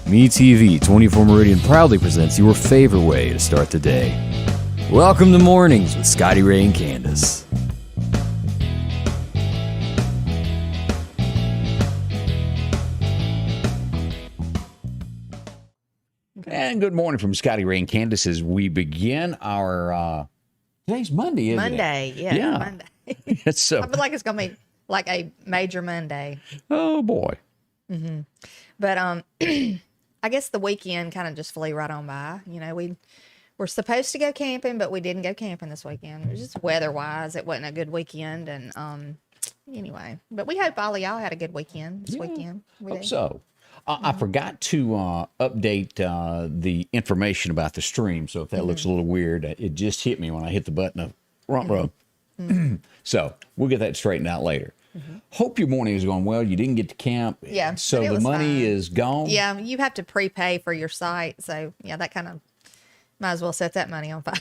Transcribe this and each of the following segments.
MeTV 24 Meridian proudly presents your favorite way to start the day. Welcome to Mornings with Scotty Ray and Candace. And good morning from Scotty Ray and Candace as we begin our, today's Monday, isn't Monday, it? yeah. Monday. So, I feel like it's going to be like a major Monday. oh boy. But I guess the weekend kind of just flew right on by. You know, we were supposed to go camping, but we didn't go camping this weekend. It was just weather-wise, it wasn't a good weekend. And anyway, but we hope all of y'all had a good weekend this weekend. We Hope did. so. I forgot to update the information about the stream, so if that looks a little weird, it just hit me when I hit the button of front row. So we'll get that straightened out later. Hope your morning is going well. You didn't get to camp. Yeah, So but it the was money fine. is gone. Yeah, you have to prepay for your site. So, yeah, that kind of might as well set that money on fire.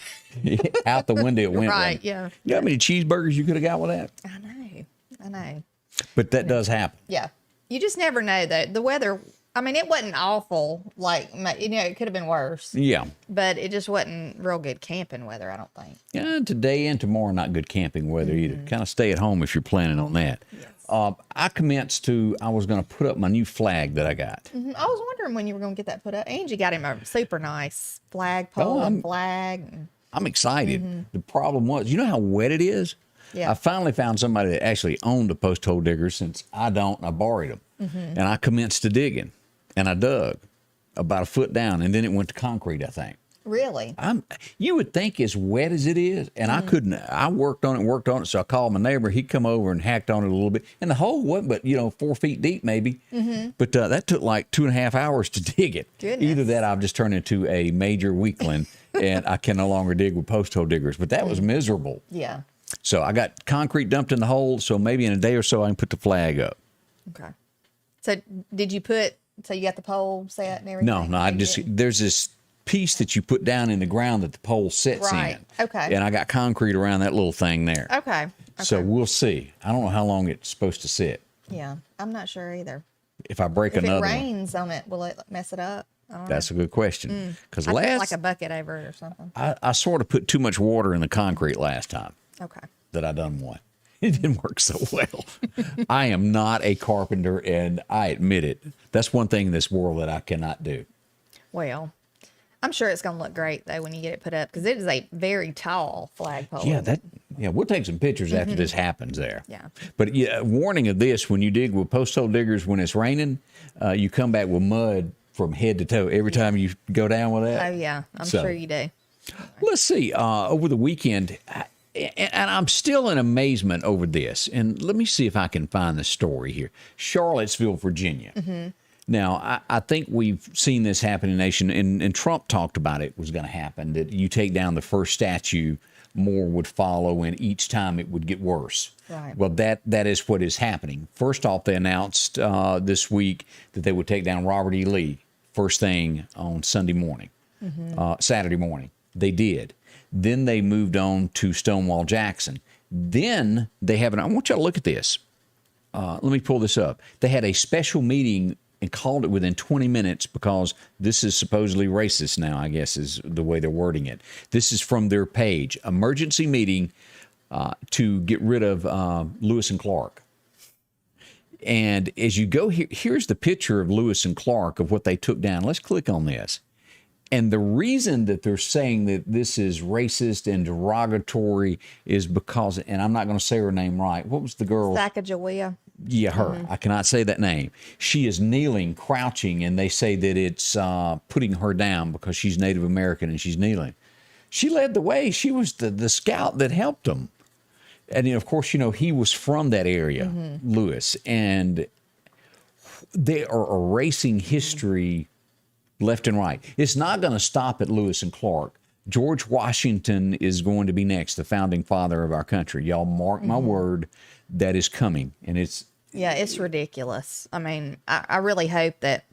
Out the window it went. Right, wasn't it? yeah. You know how many cheeseburgers you could have got with that? I know. But that does happen. Yeah. You just never know, though. The weather, I mean, it wasn't awful. Like, you know, it could have been worse. Yeah. But it just wasn't real good camping weather, I don't think. Yeah, today and tomorrow, not good camping weather either. Kind of stay at home if you're planning on that. Yes. I was going to put up my new flag that I got. I was wondering when you were going to get that put up. Angie got him a super nice flagpole and flag. I'm excited. The problem was, you know how wet it is? Yeah. I finally found somebody that actually owned a post hole digger since I don't, and I borrowed them. And I commenced to digging, and I dug about a foot down, and then it went to concrete, I think. Really? You would think as wet as it is, and I couldn't. I worked on it, so I called my neighbor. He come over and hacked on it a little bit, and the hole wasn't but 4 feet deep maybe. But that took like 2.5 hours to dig it. Goodness. Either that, I've just turned into a major weakling, and I can no longer dig with post hole diggers. But that was miserable. Yeah. So I got concrete dumped in the hole. So maybe in a day or so I can put the flag up. Okay. So did you so you got the pole set and everything? No, there's this piece that you put down in the ground that the pole sits Right. in. Okay. And I got concrete around that little thing there. Okay. So we'll see. I don't know how long it's supposed to sit. Yeah. I'm not sure either. If I break If it another one, rains on it, will it mess it up? I don't that's a good question. Because know. I put last like a bucket over it or something. I sort of put too much water in the concrete last time Okay. that I done one. It didn't work so well. I am not a carpenter, and I admit it. That's one thing in this world that I cannot do. Well, I'm sure it's going to look great, though, when you get it put up, because it is a very tall flagpole. Yeah, we'll take some pictures after this happens there. Yeah. But yeah, warning of this: when you dig with post hole diggers, when it's raining, you come back with mud from head to toe every time you go down with that. Oh, yeah. I'm sure you do. Let's see. Over the weekend, and I'm still in amazement over this. And let me see if I can find the story here. Charlottesville, Virginia. Now, I think we've seen this happen in the nation, and Trump talked about it was going to happen, that you take down the first statue, more would follow, and each time it would get worse. Right. Well, that is what is happening. First off, they announced this week that they would take down Robert E. Lee first thing on Saturday morning. They did. Then they moved on to Stonewall Jackson. Then they have I want you to look at this. Let me pull this up. They had a special meeting and called it within 20 minutes because this is supposedly racist now, I guess is the way they're wording it. This is from their page. Emergency meeting to get rid of Lewis and Clark. And as you go here, here's the picture of Lewis and Clark of what they took down. Let's click on this. And the reason that they're saying that this is racist and derogatory is because, and I'm not going to say her name right. What was the girl? Sacagawea. Yeah, her. I cannot say that name. She is kneeling, crouching, and they say that it's putting her down because she's Native American and she's kneeling. She led the way. She was the scout that helped them. And of course, he was from that area, Lewis. And they are erasing history left and right. It's not going to stop at Lewis and Clark. George Washington is going to be next, the founding father of our country. Y'all mark my word, that is coming. And it's ridiculous. I mean, I really hope that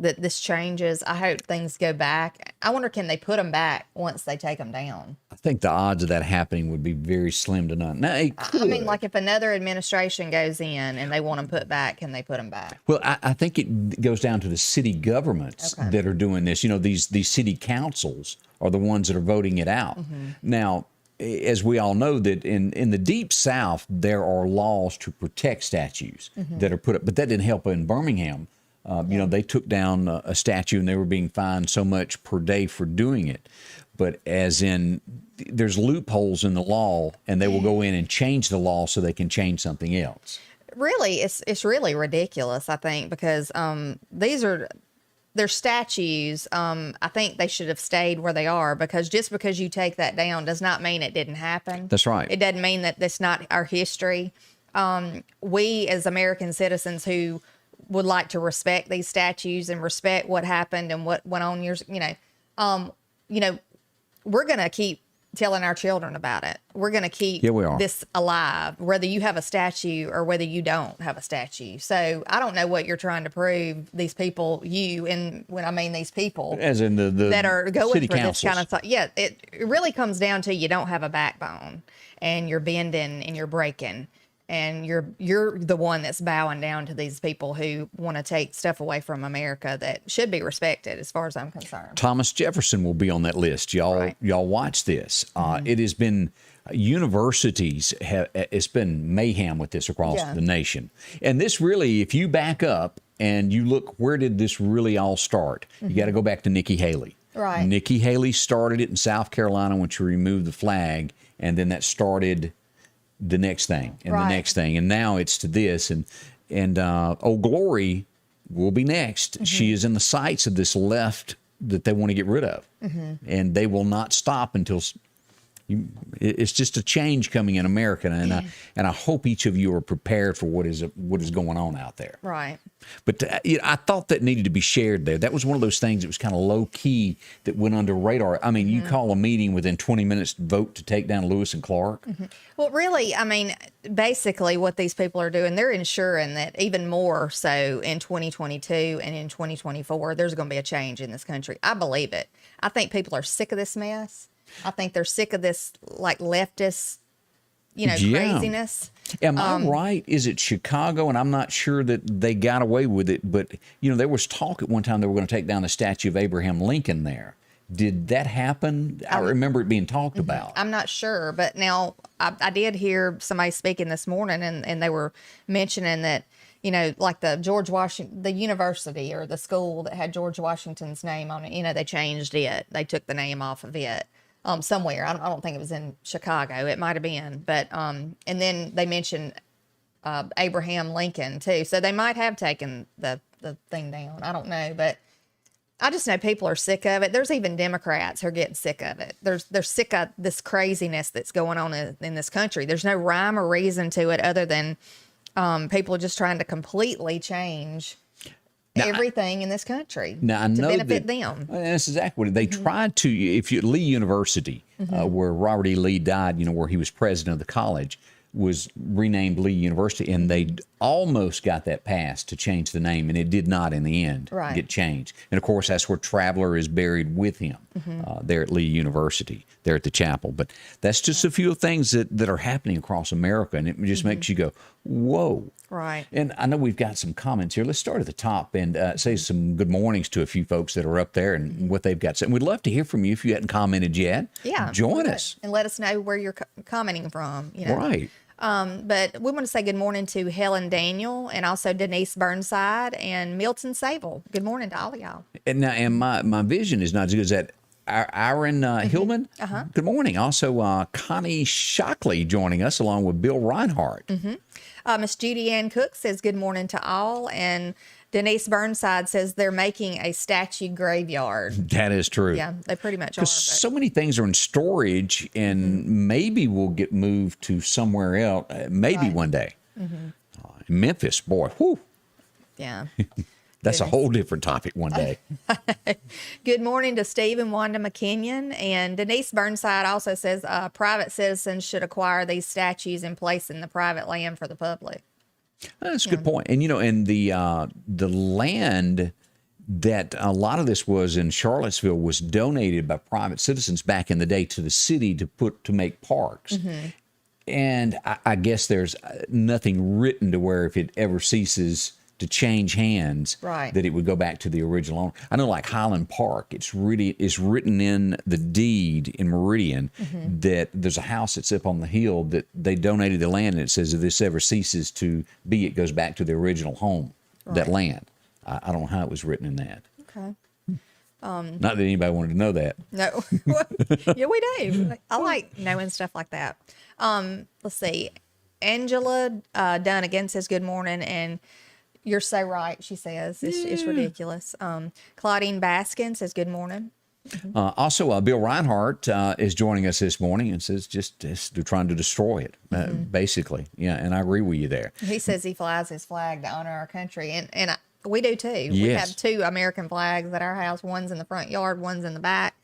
that this changes. I hope things go back. I wonder, can they put them back once they take them down? I think the odds of that happening would be very slim to none. Now, it could. I mean, like if another administration goes in and they want them put back, can they put them back? Well, I think it goes down to the city governments that are doing this. You know, these city councils are the ones that are voting it out. Now, as we all know, that in the Deep South, there are laws to protect statues that are put up, but that didn't help in Birmingham. You know, they took down a statue and they were being fined so much per day for doing it. But as in, there's loopholes in the law, and they will go in and change the law so they can change something else. Really, it's really ridiculous, I think, because they're statues. I think they should have stayed where they are, because just because you take that down does not mean it didn't happen. That's right. It doesn't mean that that's not our history. We as American citizens who would like to respect these statues and respect what happened and what went on years, we're going to keep telling our children about it. We're going to keep this alive, whether you have a statue or whether you don't have a statue. So I don't know what you're trying to prove, these people, when I mean these people, as in the that are going city for councils. this kind of thought. Yeah, it really comes down to you don't have a backbone, and you're bending and you're breaking. And you're the one that's bowing down to these people who want to take stuff away from America that should be respected, as far as I'm concerned. Thomas Jefferson will be on that list. Y'all watch this. It has been universities it's been mayhem with this across the nation. And this really, if you back up and you look, where did this really all start? You got to go back to Nikki Haley. Right. Nikki Haley started it in South Carolina when she removed the flag, and then that started the next thing and the next thing, and now it's to this, and Old Glory will be next. She is in the sights of this left that they want to get rid of, and they will not stop until it's just a change coming in America, and I hope each of you are prepared for what is going on out there. Right. But I thought that needed to be shared there. That was one of those things that was kind of low key that went under radar. I mean, you call a meeting within 20 minutes to vote to take down Lewis and Clark. Well, really, I mean, basically what these people are doing, they're ensuring that even more so in 2022 and in 2024, there's going to be a change in this country. I believe it. I think people are sick of this mess. I think they're sick of this, like, leftist, craziness. Am I right? Is it Chicago? And I'm not sure that they got away with it, but, there was talk at one time they were going to take down the statue of Abraham Lincoln there. Did that happen? I remember it being talked about. I'm not sure, but now I did hear somebody speaking this morning, and they were mentioning that, like the university or the school that had George Washington's name on it, they changed it. They took the name off of it. Somewhere. I don't think it was in Chicago. It might have been. But, and then they mentioned Abraham Lincoln, too. So they might have taken the thing down. I don't know. But I just know people are sick of it. There's even Democrats who are getting sick of it. They're sick of this craziness that's going on in this country. There's no rhyme or reason to it other than people are just trying to completely change everything in this country to benefit them. And that's exactly what they tried to. If you Lee University, where Robert E. Lee died, where he was president of the college, was renamed Lee University, and they almost got that passed to change the name, and it did not in the end get changed. And of course, that's where Traveler is buried with him, there at Lee University, there at the chapel. But that's just a few things that are happening across America, and it just makes you go, whoa. Right. And I know we've got some comments here. Let's start at the top and say some good mornings to a few folks that are up there and what they've got to say. And we'd love to hear from you if you hadn't commented yet. Yeah. Join us. And let us know where you're commenting from. Right. But we want to say good morning to Helen Daniel and also Denise Burnside and Milton Sable. Good morning to all of y'all. And now, my vision is not as good as that. Aaron Hillman. Good morning. Also, Connie Shockley joining us along with Bill Reinhardt. Miss Judy Ann Cook says good morning to all, and Denise Burnside says they're making a statue graveyard. That is true. Yeah, they pretty much are. So many things are in storage, and maybe will get moved to somewhere else. Maybe one day. Memphis, boy, whew. Yeah. That's a whole different topic one day. Good morning to Steve and Wanda McKinnon. And Denise Burnside also says private citizens should acquire these statues and place in the private land for the public. That's a good point. And, and the land that a lot of this was in Charlottesville was donated by private citizens back in the day to the city to make parks. And I guess there's nothing written to where if it ever ceases to change hands, Right. that it would go back to the original owner. I know, like Highland Park, it's written in the deed in Meridian that there's a house that's up on the hill that they donated the land, and it says if this ever ceases to be, it goes back to the original home, that land. I don't know how it was written in that. Okay. Not that anybody wanted to know that. No. Yeah, we do. I like knowing stuff like that. Let's see. Angela Dunnigan says good morning, and you're so right, she says. It's ridiculous. Claudine Baskin says good morning. Also, Bill Reinhardt is joining us this morning and says just they're trying to destroy it, basically. Yeah, and I agree with you there. He says he flies his flag to honor our country, and we do too. Yes. We have 2 American flags at our house. One's in the front yard, one's in the back.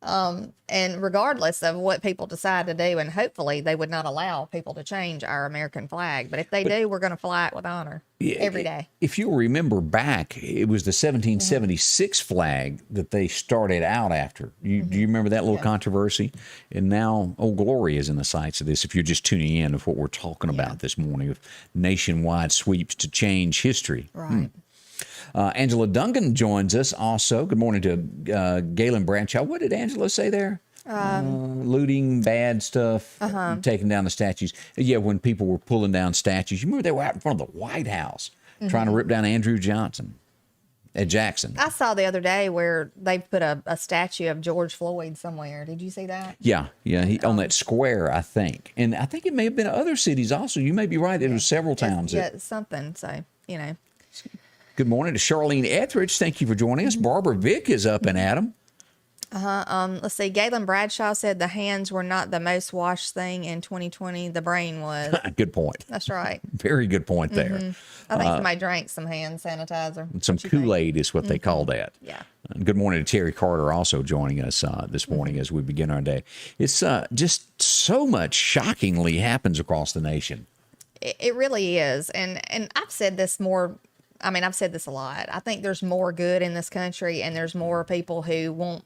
And regardless of what people decide to do, and hopefully they would not allow people to change our American flag, but if they do, we're going to fly it with honor every day. If you remember back, it was the 1776 flag that they started out after. Do you remember that little controversy? And now Old Glory is in the sights of this, if you're just tuning in of what we're talking about this morning, of nationwide sweeps to change history. Right. Angela Duncan joins us also. Good morning to Galen Bradshaw. What did Angela say there? Looting, bad stuff, taking down the statues. Yeah, when people were pulling down statues. You remember they were out in front of the White House trying to rip down Andrew Jackson. I saw the other day where they put a statue of George Floyd somewhere. Did you see that? Yeah. He, on that square, I think. And I think it may have been other cities also. You may be right. It was several towns. Yeah, something. So, you know. Good morning to Charlene Etheridge. Thank you for joining us. Barbara Vick is up and at 'em. Let's see. Galen Bradshaw said the hands were not the most washed thing in 2020. The brain was. Good point. That's right. Very good point there. I think somebody drank some hand sanitizer. Some Kool-Aid is what they call that. Yeah. Good morning to Terry Carter, also joining us this morning as we begin our day. It's just so much shockingly happens across the nation. It really is. And I've said this more. I mean, I've said this a lot. I think there's more good in this country, and there's more people who want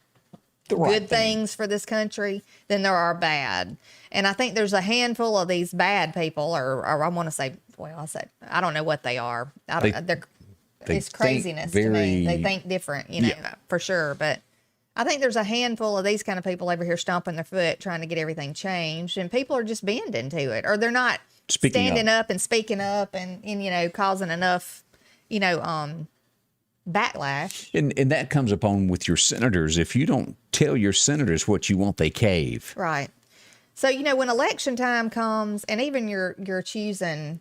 good things for this country than there are bad. And I think there's a handful of these bad people, or I want to say, I don't know what they are. It's craziness to me. They think different, for sure. But I think there's a handful of these kind of people over here stomping their foot, trying to get everything changed, and people are just bending to it, or they're not standing up and speaking up and causing enough backlash. And that comes upon with your senators. If you don't tell your senators what you want, they cave. Right. So, when election time comes, and even you're choosing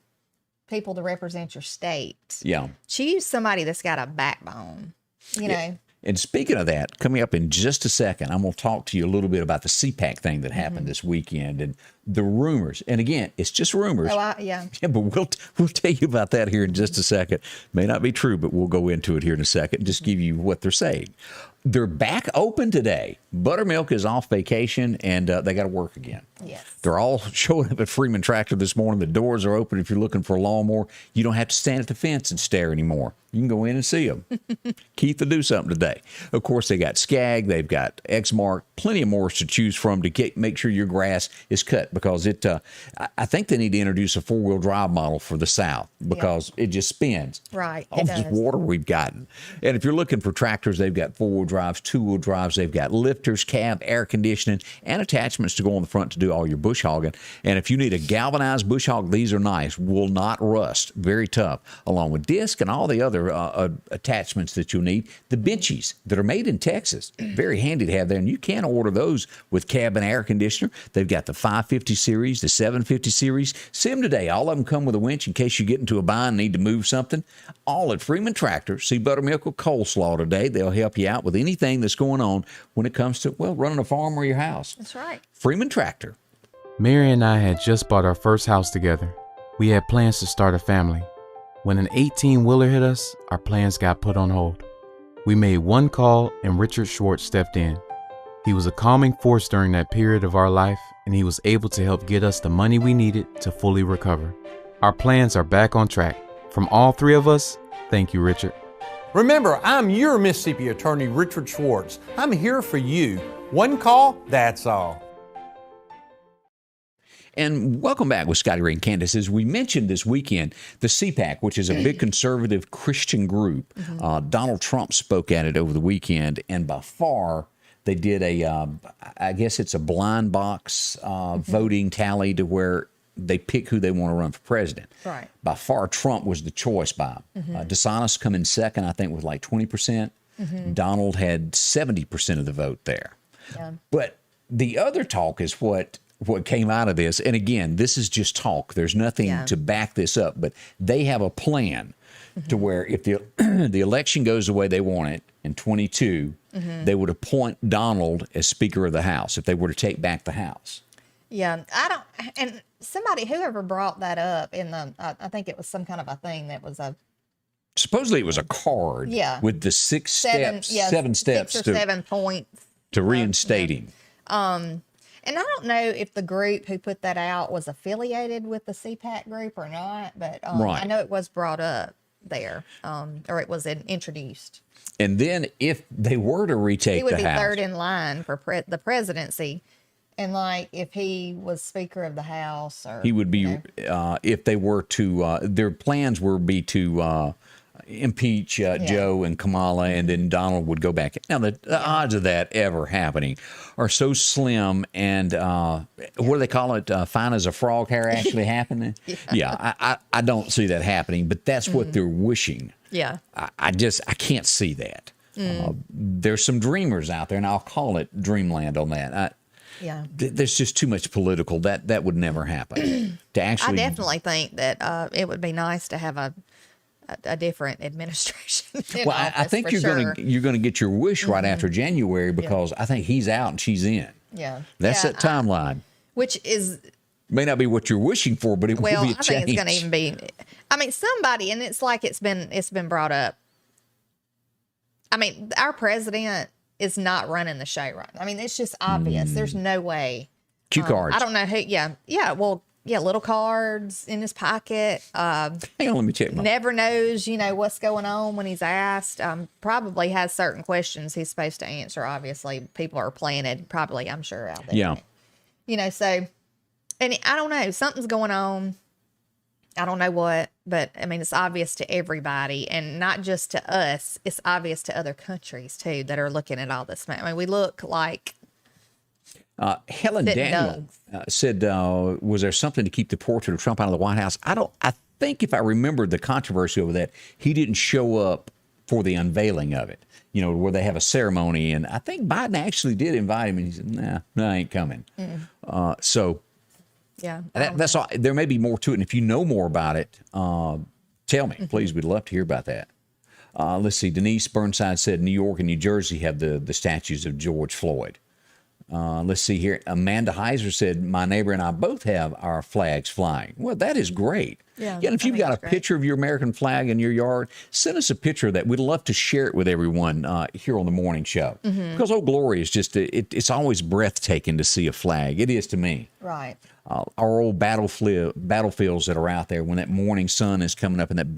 people to represent your state. Yeah. Choose somebody that's got a backbone, know. And speaking of that, coming up in just a second, I'm going to talk to you a little bit about the CPAC thing that happened this weekend and the rumors. And again, it's just rumors. Yeah, but we'll tell you about that here in just a second. May not be true, but we'll go into it here in a second and just give you what they're saying. They're back open today. Buttermilk is off vacation, and they got to work again. Yes. They're all showing up at Freeman Tractor this morning. The doors are open if you're looking for a lawnmower. You don't have to stand at the fence and stare anymore. You can go in and see them. Keith will do something today. Of course, they got Skag. They've got Exmark. Plenty of mowers to choose from to make sure your grass is cut, because I think they need to introduce a 4-wheel drive model for the South, because it just spins. Right. All this water we've gotten. And if you're looking for tractors, they've got 4-wheel drives, 2-wheel drives. They've got lifters, cab, air conditioning, and attachments to go on the front to do all your bush hogging. And if you need a galvanized bush hog, these are nice. Will not rust. Very tough. Along with disc and all the other attachments that you'll need. The benchies that are made in Texas. Very handy to have there. And you can order those with cab and air conditioner. They've got the 550 series, the 750 series. See them today. All of them come with a winch in case you get into a bind and need to move something. All at Freeman Tractor. See Buttermilk or Coleslaw today. They'll help you out with anything that's going on when it comes to, running a farm or your house. That's right. Freeman Tractor. Mary and I had just bought our first house together. We had plans to start a family. When an 18-wheeler hit us, our plans got put on hold. We made one call and Richard Schwartz stepped in. He was a calming force during that period of our life, and he was able to help get us the money we needed to fully recover. Our plans are back on track. From all three of us, thank you, Richard. Remember, I'm your Mississippi attorney, Richard Schwartz. I'm here for you. One call, that's all. And welcome back with Scotty Ray and Candace. As we mentioned this weekend, the CPAC, which is a big conservative Christian group, Donald Trump spoke at it over the weekend, and by far they did I guess it's a blind box voting tally to where they pick who they want to run for president. Right. By far, Trump was the choice by DeSantis come in second, I think, with like 20%. Donald had 70% of the vote there. Yeah. But the other talk is what came out of this. And again, this is just talk. There's nothing to back this up. But they have a plan to where if the the election goes the way they want it in 22, they would appoint Donald as Speaker of the House if they were to take back the House. Yeah, and whoever brought that up I think it was some kind of a thing that was Supposedly it was a card with the seven steps 6 or 7 points to reinstate him. And I don't know if the group who put that out was affiliated with the CPAC group or not, but I know it was brought up there, or it was introduced. And then if they were to retake the House, he would be third in line for the presidency. And like if he was Speaker of the House, or he would be if they were to their plans would be to impeach Joe and Kamala, and then Donald would go back. Now the odds of that ever happening are so slim, and what do they call it? Fine as a frog hair actually happening. I don't see that happening, but that's what they're wishing. Yeah, I can't see that. There's some dreamers out there, and I'll call it dreamland on that. There's just too much political that would never happen. To actually, I definitely think that it would be nice to have a different administration. Well, I think you're gonna get your wish right after January, because I think he's out and she's in. Yeah, that's that timeline. Which may not be what you're wishing for, but it will be a change. I think it's going to even be. I mean, somebody, and it's like it's been brought up. I mean, our president is not running the show right. I mean, it's just obvious. There's no way. Cue cards. I don't know who. Yeah. Well, little cards in his pocket. Hang on, let me check. Never knows, what's going on when he's asked. Probably has certain questions he's supposed to answer. Obviously, people are planted. Probably, I'm sure out there. Yeah. So, and I don't know. Something's going on. I don't know what, but I mean, it's obvious to everybody, and not just to us. It's obvious to other countries too that are looking at all this. I mean, we look like. Helen Daniel said, "Was there something to keep the portrait of Trump out of the White House?" I think if I remember the controversy over that, he didn't show up for the unveiling of it. Where they have a ceremony, and I think Biden actually did invite him, and he said, "Nah, I ain't coming." So. Yeah, that's all. There may be more to it, and if you know more about it, tell me, please. We'd love to hear about that. Let's see. Denise Burnside said New York and New Jersey have the statues of George Floyd. Let's see here. Amanda Heiser said, my neighbor and I both have our flags flying. Well, that is great. Yeah, and if you've got a picture of your American flag in your yard, send us a picture of that. We'd love to share it with everyone here on the morning show. Because Old Glory is just, it's always breathtaking to see a flag. It is to me. Right. Our old battlefields that are out there, when that morning sun is coming up and that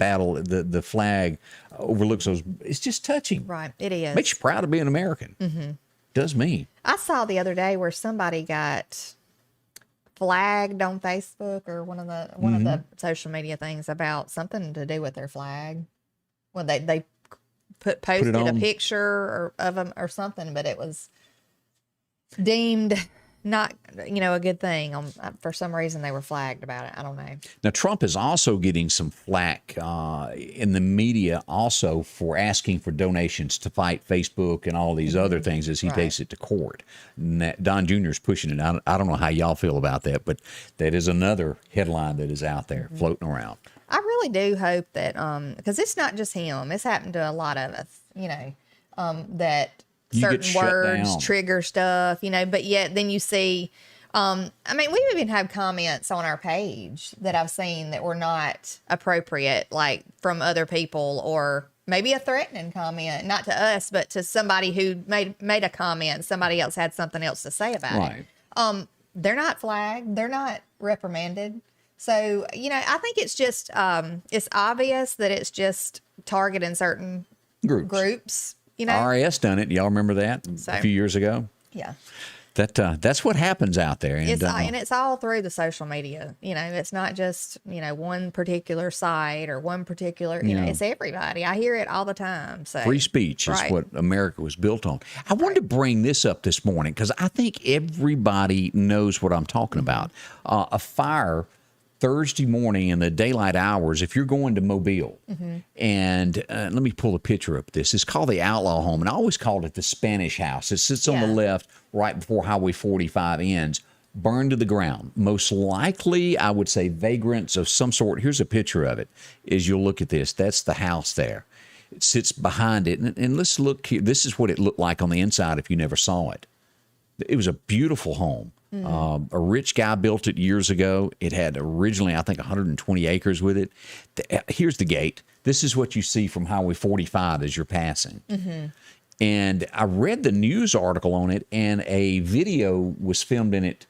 the flag overlooks those, it's just touching. Right, it is. Makes you proud to be an American. Does me. I saw the other day where somebody got flagged on Facebook or one of the social media things about something to do with their flag. Well, they posted a picture of them or something, but it was deemed not, a good thing. For some reason, they were flagged about it. I don't know. Now, Trump is also getting some flack in the media also for asking for donations to fight Facebook and all these other things as he takes it to court. Don Jr. is pushing it. I don't know how y'all feel about that, but that is another headline that is out there floating around. I really do hope that, because it's not just him. It's happened to a lot of us, that certain words trigger stuff, but yet then you see, I mean, we even have comments on our page that I've seen that were not appropriate, like from other people, or maybe a threatening comment, not to us, but to somebody who made a comment. Somebody else had something else to say about it. They're not flagged. They're not reprimanded. So, I think it's just, it's obvious that it's just targeting certain groups, you know. RAS done it. Y'all remember that So- a few years ago? Yeah. That's what happens out there. And, And it's all through the social media. You know, it's not just, you know, one particular site or one particular, you know, it's everybody. I hear it all the time. So free speech is Right. what America was built on. I wanted to bring this up this morning because I think everybody knows what I'm talking about. A fire Thursday morning in the daylight hours, if you're going to Mobile, and let me pull a picture up. This is called the Outlaw Home, and I always called it the Spanish House. It sits on the Yeah. left, right before Highway 45 ends. Burned to the ground. Most likely, I would say vagrants of some sort. Here's a picture of it. As you'll look at this, that's the house there. It sits behind it, and let's look here. This is what it looked like on the inside if you never saw it. It was a beautiful home. A rich guy built it years ago. It had originally, I think, 120 acres with it. Here's the gate. This is what you see from Highway 45 as you're passing. And I read the news article on it, and a video was filmed in it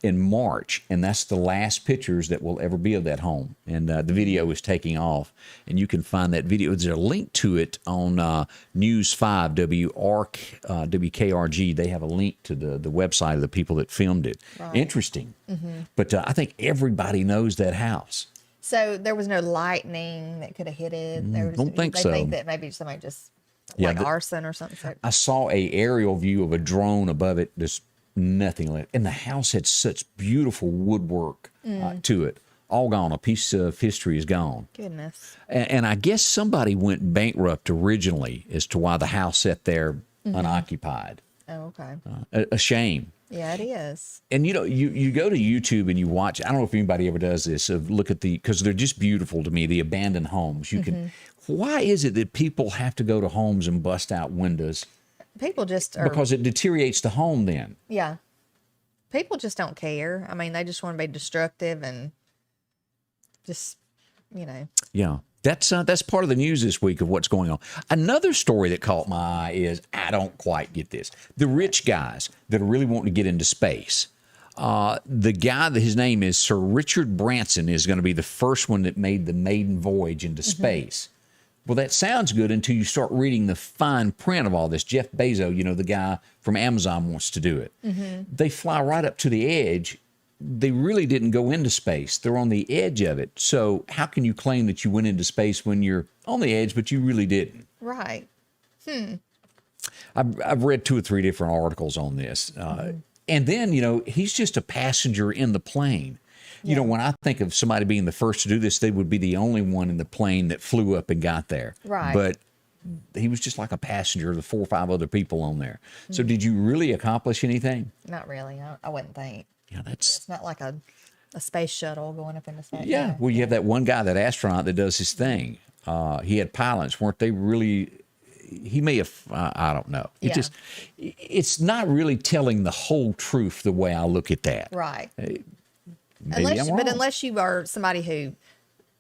in March, and that's the last pictures that will ever be of that home. And the video is taking off, and you can find that video. There's a link to it on News 5 WKRG. They have a link to the website of the people that filmed it. Right. Interesting. But I think everybody knows that house. So there was no lightning that could have hit it. There was, don't think they so. think that maybe somebody just Yeah, like the- arson or something. So, I saw a aerial view of a drone above it. There's nothing left. And the house had such beautiful woodwork to it. All gone. A piece of history is gone. goodness. And I guess somebody went bankrupt originally as to why the house sat there unoccupied. Oh, okay. A shame. Yeah, it is. And you know, you go to YouTube and you watch. I don't know if anybody ever does this. Of look at because they're just beautiful to me. The abandoned homes. You can. Why is it that people have to go to homes and bust out windows? People just are. Because it deteriorates the home. Then Yeah. People just don't care. I mean, they just want to be destructive and just, you know. yeah. That's part of the news this week of what's going on. Another story that caught my eye is I don't quite get this. The rich guys that are really wanting to get into space. The guy that his name is Sir Richard Branson is going to be the first one that made the maiden voyage into space. Well, that sounds good until you start reading the fine print of all this. Jeff Bezos, you know, the guy from Amazon wants to do it. They fly right up to the edge. They really didn't go into space. They're on the edge of it. So how can you claim that you went into space when you're on the edge, but you really didn't? Right. I've read 2 or 3 different articles on this. And then, you know, he's just a passenger in the plane. You know, when I think of somebody being the first to do this, they would be the only one in the plane that flew up and got there. Right. But he was just like a passenger of the 4 or 5 other people on there. So did you really accomplish anything? Not really. I wouldn't think. Yeah, that's... It's not like a space shuttle going up into space. Yeah, well, you have that one guy, that astronaut that does his thing. He had pilots, weren't they really? He may have, I don't know. It's not really telling the whole truth the way I look at that. Right. Maybe Unless, I'm but wrong. unless you are somebody who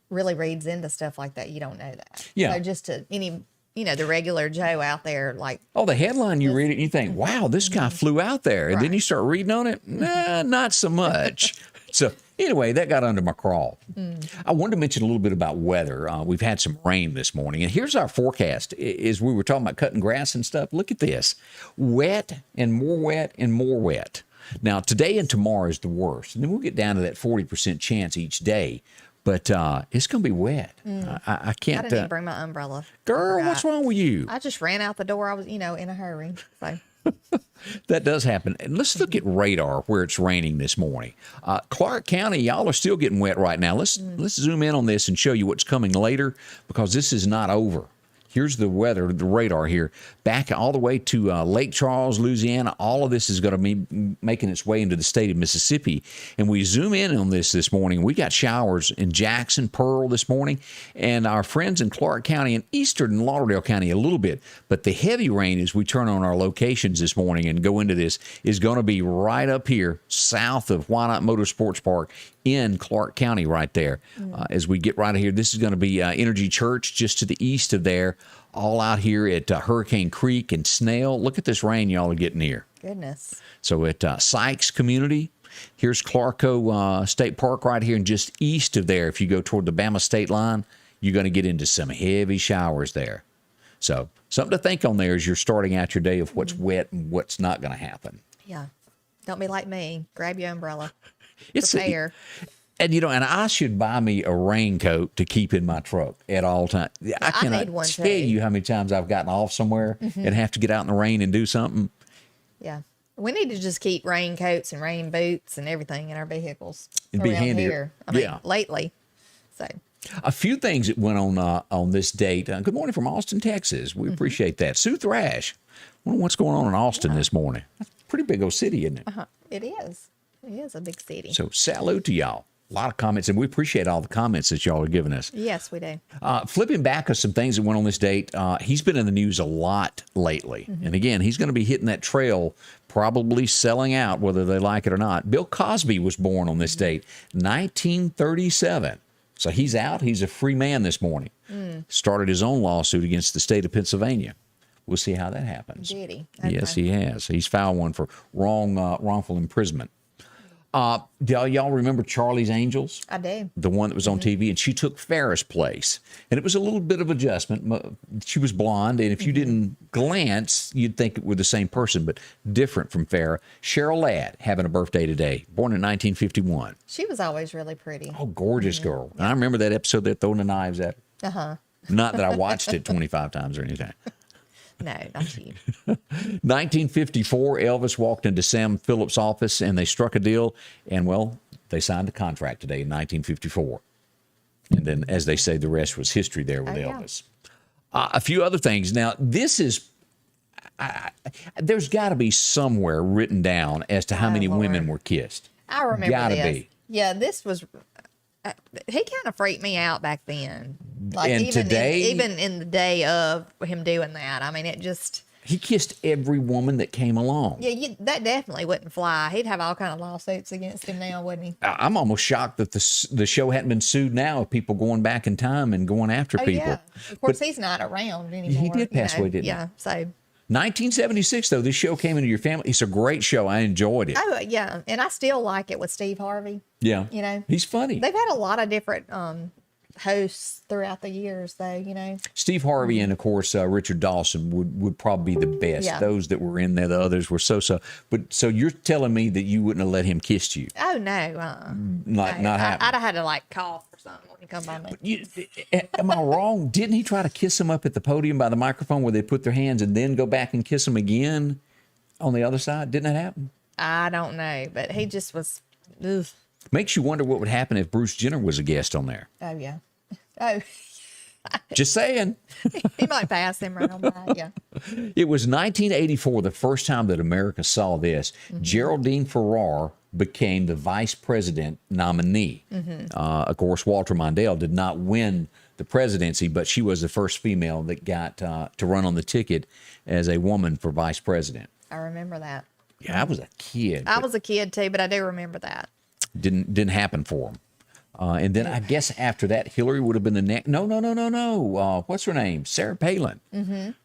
really reads into stuff like that, you don't know that. Yeah. So just to any, you know, the regular Joe out there, like, Oh, the headline, you read it and you think, wow, this guy flew out there. And then Right. you start reading on it. Nah, not so much. So anyway, that got under my crawl. I wanted to mention a little bit about weather. We've had some rain this morning. And here's our forecast. As we were talking about cutting grass and stuff, look at this. Wet and more wet and more wet. Now, today and tomorrow is the worst. And then we'll get down to that 40% chance each day. But it's going to be wet. I I can't. didn't even bring my umbrella. Girl, what's wrong with you? I just ran out the door. I was, you know, in a hurry. So, That does happen. And let's look at radar where it's raining this morning. Clark County, y'all are still getting wet right now. Let's zoom in on this and show you what's coming later because this is not over. Here's the weather, the radar here. Back all the way to Lake Charles, Louisiana. All of this is going to be making its way into the state of Mississippi. And we zoom in on this morning. We got showers in Jackson, Pearl this morning, and our friends in Clark County and eastern Lauderdale County a little bit. But the heavy rain as we turn on our locations this morning and go into this is going to be right up here south of Why Not Motorsports Park in Clark County right there. As we get right here, this is going to be Energy Church just to the east of there, all out here at Hurricane Creek and Snail. Look at this rain y'all are getting here. goodness. So at Sykes Community, here's Clarko State Park right here and just east of there. If you go toward the Bama state line, you're going to get into some heavy showers there. So something to think on there as you're starting out your day of what's wet and what's not going to happen. Yeah. Don't be like me. Grab your umbrella. It's Prepare. And and I should buy me a raincoat to keep in my truck at all times. I cannot need one tell too. you how many times I've gotten off somewhere and have to get out in the rain and do something. Yeah. We need to just keep raincoats and rain boots and everything in our vehicles. It'd be around handier. here. I mean, Yeah. lately. So, A few things that went on this date. Good morning from Austin, Texas. We appreciate that. Sue Thrash. Wonder what's going on in Austin this morning. That's a pretty big old city, isn't it? it is. It is a big city. So salute to y'all. A lot of comments, and we appreciate all the comments that y'all are giving us. Yes, we do. Flipping back of some things that went on this date, he's been in the news a lot lately. And again, he's going to be hitting that trail, probably selling out, whether they like it or not. Bill Cosby was born on this date, 1937. So he's out. He's a free man this morning. Started his own lawsuit against the state of Pennsylvania. We'll see how that happens. Did he? Yes, Okay. he has. He's filed one for wrongful imprisonment. Do y'all remember Charlie's Angels? I do. The one that was on TV, and she took Farrah's place. And it was a little bit of adjustment. She was blonde, and if you didn't glance, you'd think it were the same person, but different from Farrah. Cheryl Ladd having a birthday today, born in 1951. She was always really pretty. Oh, gorgeous girl. And I remember that episode they're throwing the knives at her. Uh-huh. Not that I watched it 25 times or anything. No, not you. 1954, Elvis walked into Sam Phillips' office and they struck a deal. And, well, they signed a contract today in 1954. And then, as they say, the rest was history there with yeah. Elvis. A few other things. Now, this is, there's got to be somewhere written down as to how many Lord. women were kissed. I remember Gotta this. be. Yeah, this was. He kind of freaked me out back then. Like And even today- even in the day of him doing that. I mean, it just. He kissed every woman that came along. Yeah, that definitely wouldn't fly. He'd have all kind of lawsuits against him now, wouldn't he? I'm almost shocked that the show hadn't been sued now of people going back in time and going after Oh people. yeah. Of course, he's not around anymore. He did pass away, didn't he? Yeah. So. 1976, though, this show came into your family. It's a great show. I enjoyed it. Oh yeah, and I still like it with Steve Harvey. Yeah. You know, He's funny. they've had a lot of different hosts throughout the years, though. You know. Steve Harvey and, of course, Richard Dawson would probably be the best. Yeah. Those that were in there, the others were so-so. But so you're telling me that you wouldn't have let him kiss you? Oh no, Not I'd happening. have had to like cough or something when he come by me. Am I wrong? Didn't he try to kiss him up at the podium by the microphone where they put their hands and then go back and kiss him again on the other side? Didn't that happen? I don't know, but he just was. Ugh. Makes you wonder what would happen if Bruce Jenner was a guest on there. Oh yeah. Oh, Just saying. he might pass him right on by. Yeah. It was 1984, the first time that America saw this. Geraldine Ferraro became the vice president nominee. Of course, Walter Mondale did not win the presidency, but she was the first female that got to run on the ticket as a woman for vice president. I remember that. Yeah, I was a kid. I was a kid too, but I do remember that. Didn't happen for him. And then I guess after that, Hillary would have been the next. No. What's her name? Sarah Palin.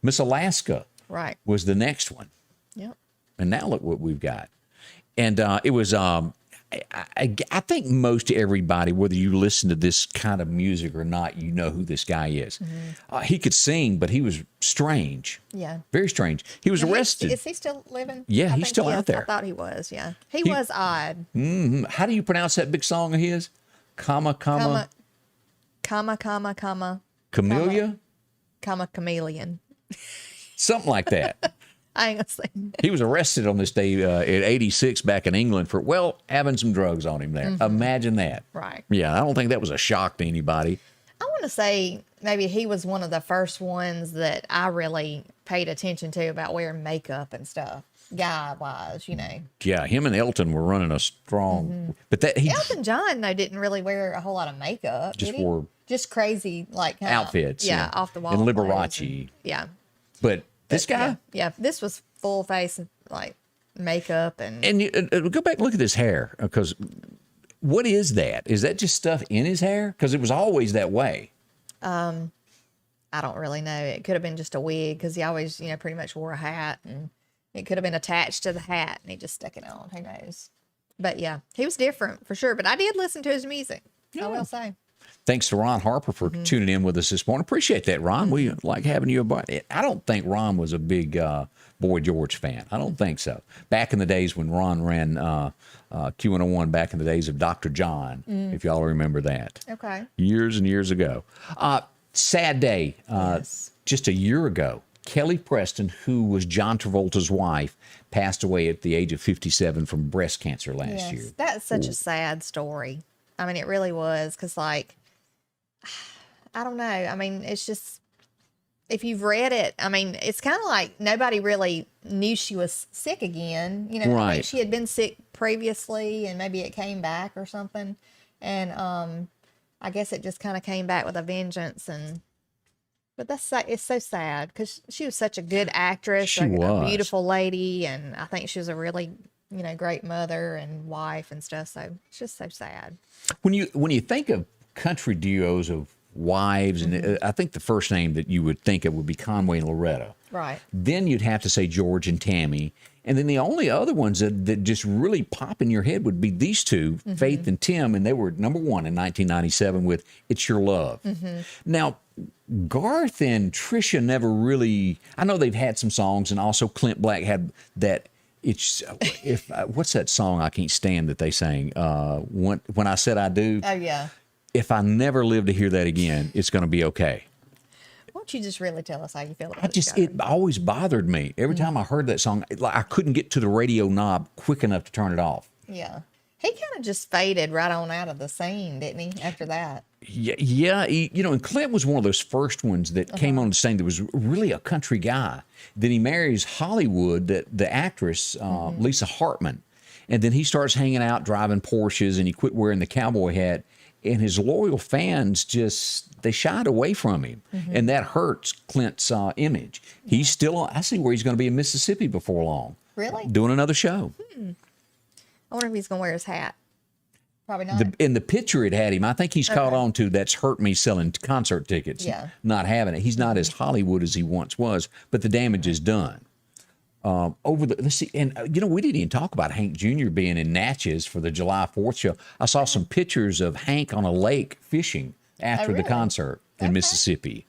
Miss Alaska Right. was the next one. Yep. And now look what we've got. And it was, I think most everybody, whether you listen to this kind of music or not, you know who this guy is. He could sing, but he was strange. Yeah. Very strange. He was arrested. Is he still living? Yeah, I he's think still he out is. there. I thought he was. Yeah. He was odd. How do you pronounce that big song of his? Comma, Comma, Camellia? chameleon. Something like that. I ain't gonna say. He was arrested on this day at 86 back in England for, well, having some drugs on him there. Imagine that. Right. Yeah, I don't think that was a shock to anybody. I want to say maybe he was one of the first ones that I really paid attention to about wearing makeup and stuff, guy-wise, you know. Yeah, him and Elton were running a strong, but that he Elton John, though, didn't really wear a whole lot of makeup, Just did he? wore just crazy, like, kinda, outfits. Yeah, off the wall. And clothes Liberace. and- yeah. But this guy, Yeah, this was full face, like, makeup and and you, go back and look at his hair, because what is that? Is that just stuff in his hair? Because it was always that way. I don't really know. It could have been just a wig because he always, you know, pretty much wore a hat, and it could have been attached to the hat and he just stuck it on. Who knows? But yeah, he was different for sure. But I did listen to his music. I will say. Thanks to Ron Harper for tuning in with us this morning. Appreciate that, Ron. We like having you about it. I don't think Ron was a big Boy George fan. I don't think so. Back in the days when Ron ran Q101, back in the days of Dr. John, if y'all remember that. Okay. Years and years ago. Sad day. Yes. Just a year ago, Kelly Preston, who was John Travolta's wife, passed away at the age of 57 from breast cancer last year. That's such a sad story. I mean, it really was, because, like, I don't know. I mean, it's just, if you've read it, I mean, it's kind of like nobody really knew she was sick again. You know, I Right. think she had been sick previously, and maybe it came back or something. And I guess it just kind of came back with a vengeance. But it's so sad, because she was such a good actress, She a was. beautiful lady, and I think she was a really, great mother and wife and stuff. So it's just so sad. When you think of country duos of wives, and I think the first name that you would think of would be Conway and Loretta. Right. Then you'd have to say George and Tammy. And then the only other ones that just really pop in your head would be these two, Faith and Tim, and they were number one in 1997 with It's Your Love. Now, Garth and Trisha never really, I know they've had some songs, and also Clint Black had that, what's that song I can't stand that they sang? When I Said I Do. Oh, yeah. If I never live to hear that again, it's going to be okay. Why don't you just really tell us how you feel about it? It always bothered me. Every time I heard that song, I couldn't get to the radio knob quick enough to turn it off. Yeah. He kind of just faded right on out of the scene, didn't he, after that? Yeah. And Clint was one of those first ones that came on the scene that was really a country guy. Then he marries Hollywood, the actress, Lisa Hartman. And then he starts hanging out, driving Porsches, and he quit wearing the cowboy hat. And his loyal fans they shied away from him. And that hurts Clint's image. He's still, I see where he's going to be in Mississippi before long. Really? Doing another show. I wonder if he's going to wear his hat. Probably not. In the picture it had him. I think he's caught on to that's hurt me selling concert tickets. Yeah. Not having it. He's not as Hollywood as he once was, but the damage is done. Let's see, and we didn't even talk about Hank Jr. being in Natchez for the July 4th show. I saw some pictures of Hank on a lake fishing after the really? concert in Mississippi.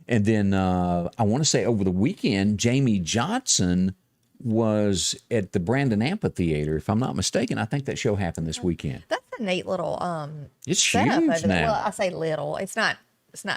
And then I want to say over the weekend, Jamie Johnson was at the Brandon Amphitheater, if I'm not mistaken. I think that show happened this weekend. That's a neat little It's setup huge over there. now. Well, I say little. It's not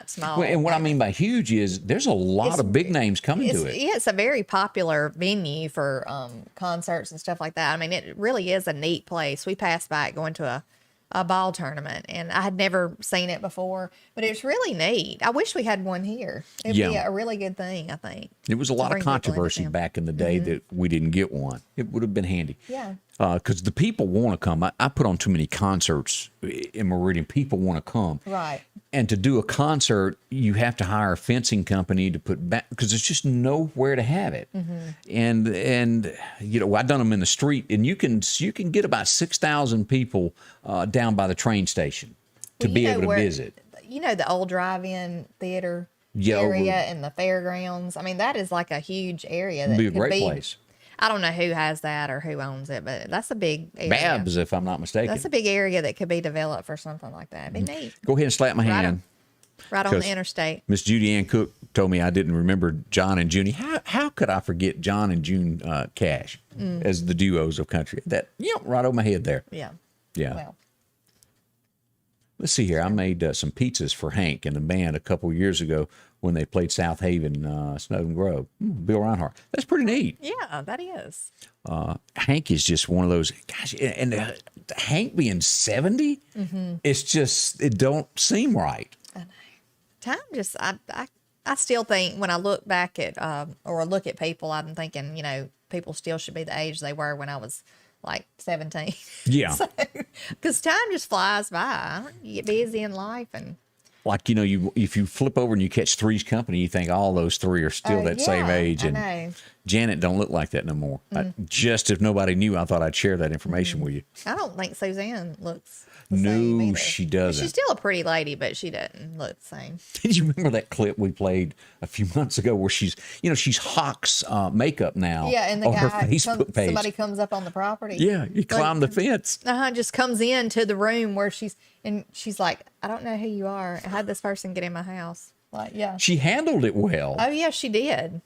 small. Well, and what I mean by huge is there's a lot of big names coming to it. Yeah, it's a very popular venue for concerts and stuff like that. I mean, it really is a neat place. We passed by it going to a ball tournament, and I had never seen it before, but it's really neat. I wish we had one here. It'd be a really good thing, I think. There was a lot of controversy back in the day that we didn't get one. It would have been handy. Yeah. Because the people want to come. I put on too many concerts in Meridian. People want to come. Right. And to do a concert, you have to hire a fencing company to put back, because there's just nowhere to have it. And I've done them in the street, and you can get about 6,000 people down by the train station to be able to visit. You know, the old drive-in theater Yeah, area and the fairgrounds. I mean, that is like a huge area. That It'd be a could great place. I don't know who has that or who owns it, but that's a big area. Babs, if I'm not mistaken. That's a big area that could be developed for something like that. It'd be neat. Go ahead and slap my hand. Right on Because the interstate. Miss Judy Ann Cook told me I didn't remember John and Junie. How could I forget John and June Cash as the duos of country? That right over my head there. Yeah. Yeah. Well, Let's see here. I made some pizzas for Hank and the band a couple years ago when they played South Haven, Snowden Grove. Bill Reinhardt. That's pretty neat. yeah, that is. Hank is just one of those gosh, and Hank being 70, it's just it don't seem right. Time just, I still think when I look back at, or look at people, I'm thinking, people still should be the age they were when I was like 17. Yeah. Because time just flies by. You get busy in life and. Like, if you flip over and you catch Three's Company, you think all those three are still that same age. And I know. Janet don't look like that no more. Just if nobody knew, I thought I'd share that information with you. I don't think Suzanne looks the same No, either. she doesn't. She's still a pretty lady, but she doesn't look the same. Did you remember that clip we played a few months ago where she's Hawk's makeup now Yeah, and the on guy, her Facebook page? somebody comes up on the property. Yeah, he climbed the fence. Just comes into the room where she's like, I don't know who you are. I had this person get in my house. Like, yeah. She handled it well. Oh, yeah, she did.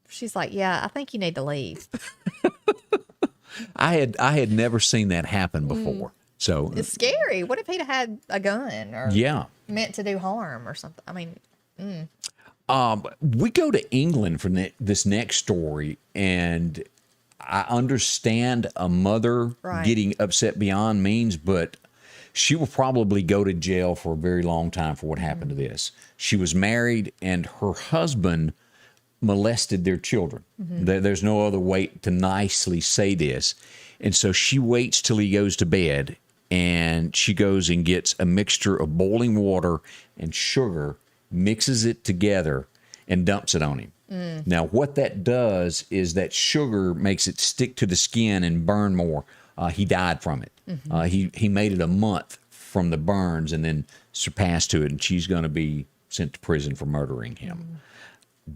She's like, yeah, I think you need to leave. I had never seen that happen before. So It's scary. What if he'd had a gun or yeah. meant to do harm or something? I mean, We go to England for this next story, and I understand a mother Right. getting upset beyond means, but she will probably go to jail for a very long time for what happened to this. She was married, and her husband molested their children. There's no other way to nicely say this. And so she waits till he goes to bed, and she goes and gets a mixture of boiling water and sugar, mixes it together, and dumps it on him. Now, what that does is that sugar makes it stick to the skin and burn more. He died from it. He made it a month from the burns and then surpassed to it, and she's going to be sent to prison for murdering him.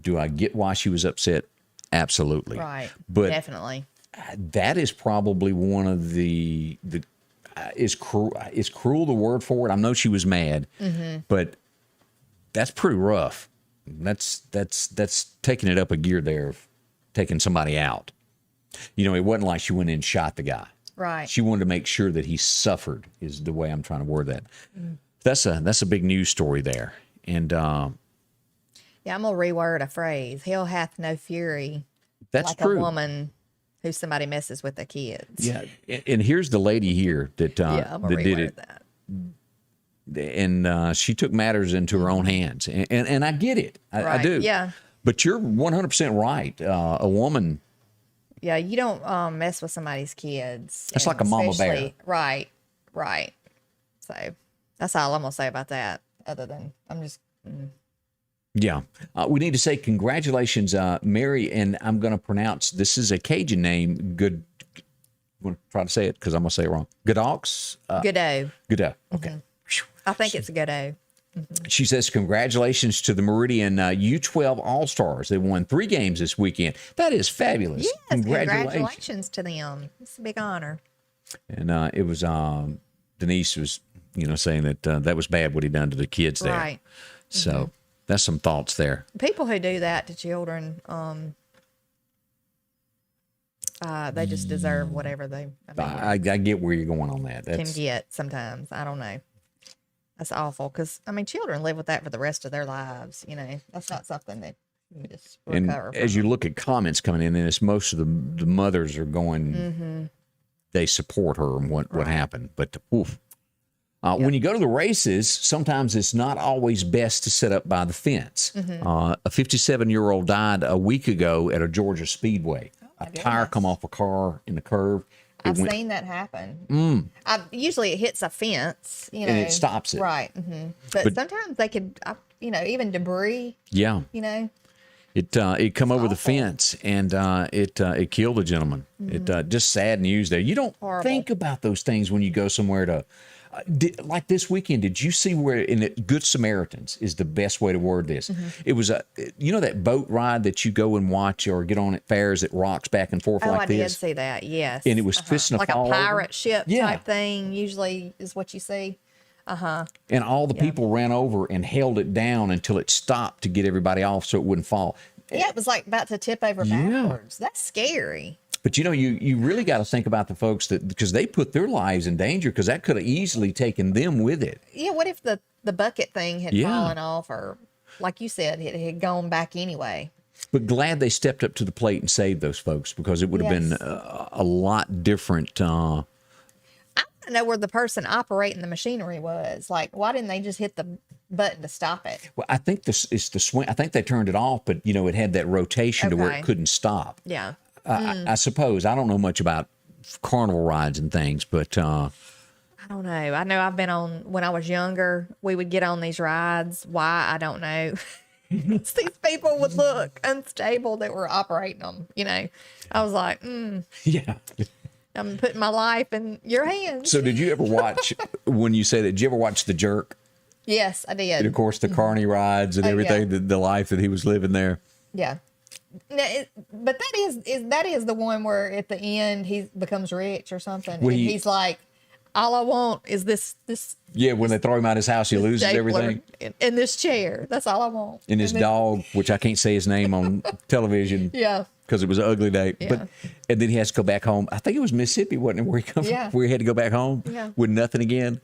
Do I get why she was upset? Absolutely. right. But Definitely. that is probably one of the is cruel the word for it? I know she was mad, but that's pretty rough. That's taking it up a gear there, of taking somebody out. You know, it wasn't like she went in and shot the guy. Right. She wanted to make sure that he suffered, is the way I'm trying to word that. That's a big news story there. And Yeah, I'm going to reword a phrase. Hell hath no fury that's like true. a woman who somebody messes with their kids. Yeah, and here's the lady here that Yeah, I'm going that to did reword it, that. and she took matters into her own hands, and I get it, I Right, do. yeah. But you're 100% right. A woman, Yeah, you don't mess with somebody's kids. That's and like a mama bear. especially- Right, right. So that's all I'm going to say about that, other than I'm just... yeah. We need to say congratulations, Mary, and I'm going to pronounce, this is a Cajun name, good. I'm going to try to say it because I'm going to say it wrong. Godox? Good-o. Godo. Okay. I think it's a good-o. She says, congratulations to the Meridian U12 All-Stars. They won 3 games this weekend. That is fabulous. Yes, congratulations to them. It's a big honor. And it was, Denise was, saying that that was bad what he done to the kids there. Right. So that's some thoughts there. People who do that to children, they just deserve whatever they I get where you're going on that. can That's, get sometimes. I don't know. That's awful because, children live with that for the rest of their lives. That's not something that you just and recover from. as you look at comments coming in, and it's most of the mothers are going, they support her and what happened. But oof. When you go to the races, sometimes it's not always best to set up by the fence. A 57-year-old died a week ago at a Georgia Speedway. A tire come off a car in the curve. I've seen that happen. Usually it hits a fence, And it stops it. Right. But sometimes they could, even debris, Yeah. It come over the awful. fence, and it killed a gentleman. It just sad news there. You don't Horrible. think about those things when you go somewhere to, like this weekend. Did you see where in it, Good Samaritans is the best way to word this? It was that boat ride that you go and watch or get on at fairs that rocks back and forth Oh, like I did this. see that. Yes. And it was fixing to like fall a over. pirate ship Yeah. type thing. Usually is what you see. And all the people ran over and held it down until it stopped to get everybody off so it wouldn't fall. Yeah, it was like about to tip over backwards. That's scary. But you really got to think about the folks because they put their lives in danger, because that could have easily taken them with it. Yeah, what if the bucket thing had Yeah. fallen off, or like you said, it had gone back anyway? But glad they stepped up to the plate and saved those folks, because it would have been Yes. a lot different. I want to know where the person operating the machinery was. Like, why didn't they just hit the button to stop it? Well, I think it's the swing. I think they turned it off, but it had that rotation to where Okay. it couldn't stop. Yeah. I suppose I don't know much about carnival rides and things, but I don't know. I know I've been on, when I was younger, we would get on these rides. Why? I don't know. These people would look unstable that were operating them. I was like, yeah. I'm putting my life in your hands. So did you ever watch, when you say that, did you ever watch The Jerk? Yes, I And did. of course, the carny rides and Oh, everything, yeah. the life that he was living there. Yeah. No, but that is the one where at the end he becomes rich or something. Well, and he- he's like, all I want is this Yeah, when they throw him out of his house, he loses stapler everything. in this chair. That's all I want. And his dog, which I can't say his name on television. Yeah. Because it was an ugly day. Yeah. And then he has to go back home. I think it was Mississippi, wasn't it, where he come from? Yeah. Where he had to go back home with nothing again.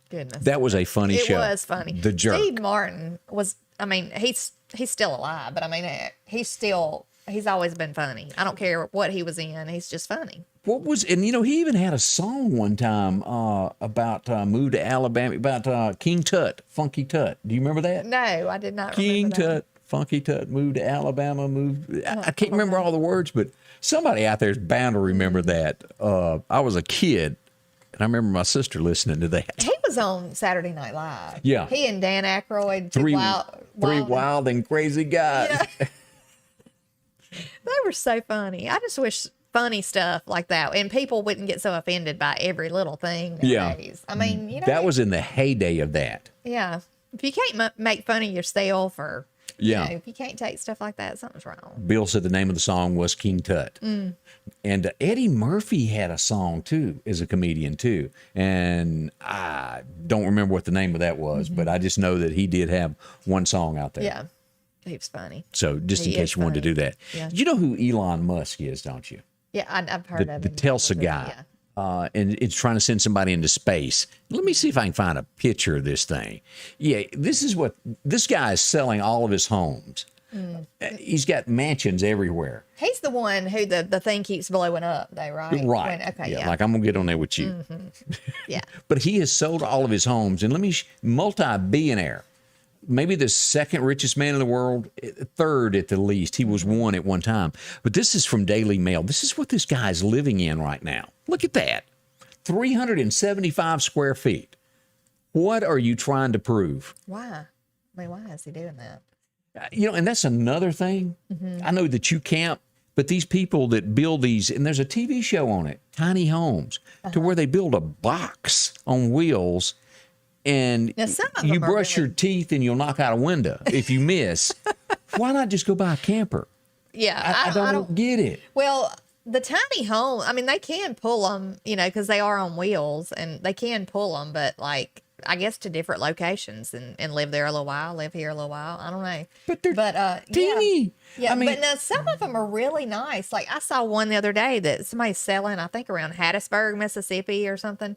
Goodness. That was a funny It show. was funny. The Jerk. Steve Martin was, I mean, he's still alive, but I mean, he's always been funny. I don't care what he was in. He's just funny. And you know, he even had a song one time about moved to Alabama, about King Tut, Funky Tut. Do you remember that? No, I did not King remember that. Tut, Funky Tut, moved to Alabama, I can't remember all the words, but somebody out there is bound to remember that. I was a kid, and I remember my sister listening to that. He was on Saturday Night Live. Yeah. He and Dan Aykroyd. Three wild and crazy guys. Yeah. They were so funny. I just wish funny stuff like that, and people wouldn't get so offended by every little thing nowadays. I mean, you know, That was in the heyday of that. yeah. If you can't make fun of yourself, or Yeah. you know, if you can't take stuff like that, something's wrong. Bill said the name of the song was King Tut. And Eddie Murphy had a song too, as a comedian too. And I don't remember what the name of that was, but I just know that he did have one song out there. Yeah, he was funny. So just in He case is you wanted to do funny. that. Yeah. You know who Elon Musk is, don't you? Yeah, I've heard of The him. Telsa guy. Yeah. And it's trying to send somebody into space. Let me see if I can find a picture of this thing. Yeah, this guy is selling all of his homes. He's got mansions everywhere. He's the one who the thing keeps blowing up, though, right? Right. Okay. Yeah. Like I'm going to get on there with you. Yeah. But he has sold all of his homes. And multi-billionaire. Maybe the second richest man in the world, third at the least. He was one at one time. But this is from Daily Mail. This is what this guy's living in right now. Look at that. 375 square feet. What are you trying to prove? Why? I mean, why is he doing that? You know, and that's another thing. I know that you camp, but these people that build these, and there's a TV show on it, Tiny Homes, to where they build a box on wheels. And Now, some of you them are brush really- your teeth and you'll knock out a window if you miss. Why not just go buy a camper? Yeah, I don't get it. Well, the tiny home, I mean, they can pull them, you know, because they are on wheels, and they can pull them, but like, I guess to different locations and live there a little while, live here a little while. I don't know. But they're Yeah. teeny. Yeah, I mean, but now some of them are really nice. Like I saw one the other day that somebody's selling, I think around Hattiesburg, Mississippi or something.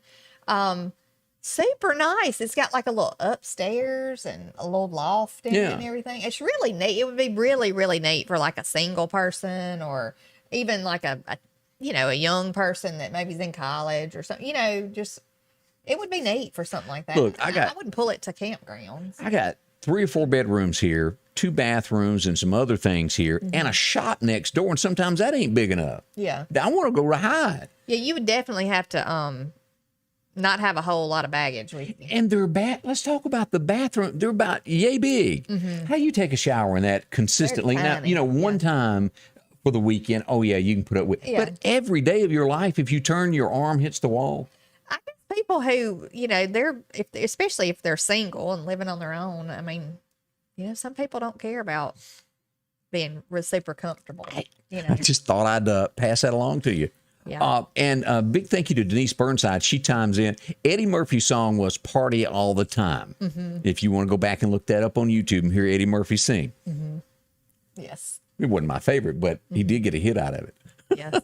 Super nice. It's got like a little upstairs and a little loft in it and everything. It's really neat. It would be really, really neat for like a single person, or even like a young person that maybe is in college or something. You know, just it would be neat for something like that. Look, I wouldn't pull it to campgrounds. I got 3 or 4 bedrooms here, 2 bathrooms and some other things here, and a shop next door. And sometimes that ain't big enough. Yeah. I want to go hide. Yeah, you would definitely have to not have a whole lot of baggage with you. And let's talk about the bathroom. They're about yay big. How do you take a shower in that consistently? They're Now, tiny. you know, one time for the weekend, oh yeah, you can put up with. Yeah. But every day of your life, if you turn, your arm hits the wall. I guess people who, you know, especially if they're single and living on their own, I mean, you know, some people don't care about being super comfortable. You know, I just thought I'd pass that along to you. Yeah. And a big thank you to Denise Burnside. She chimes in. Eddie Murphy's song was Party All the Time. If you want to go back and look that up on YouTube and hear Eddie Murphy sing. yes, It wasn't my favorite, but he did get a hit out of it. yes.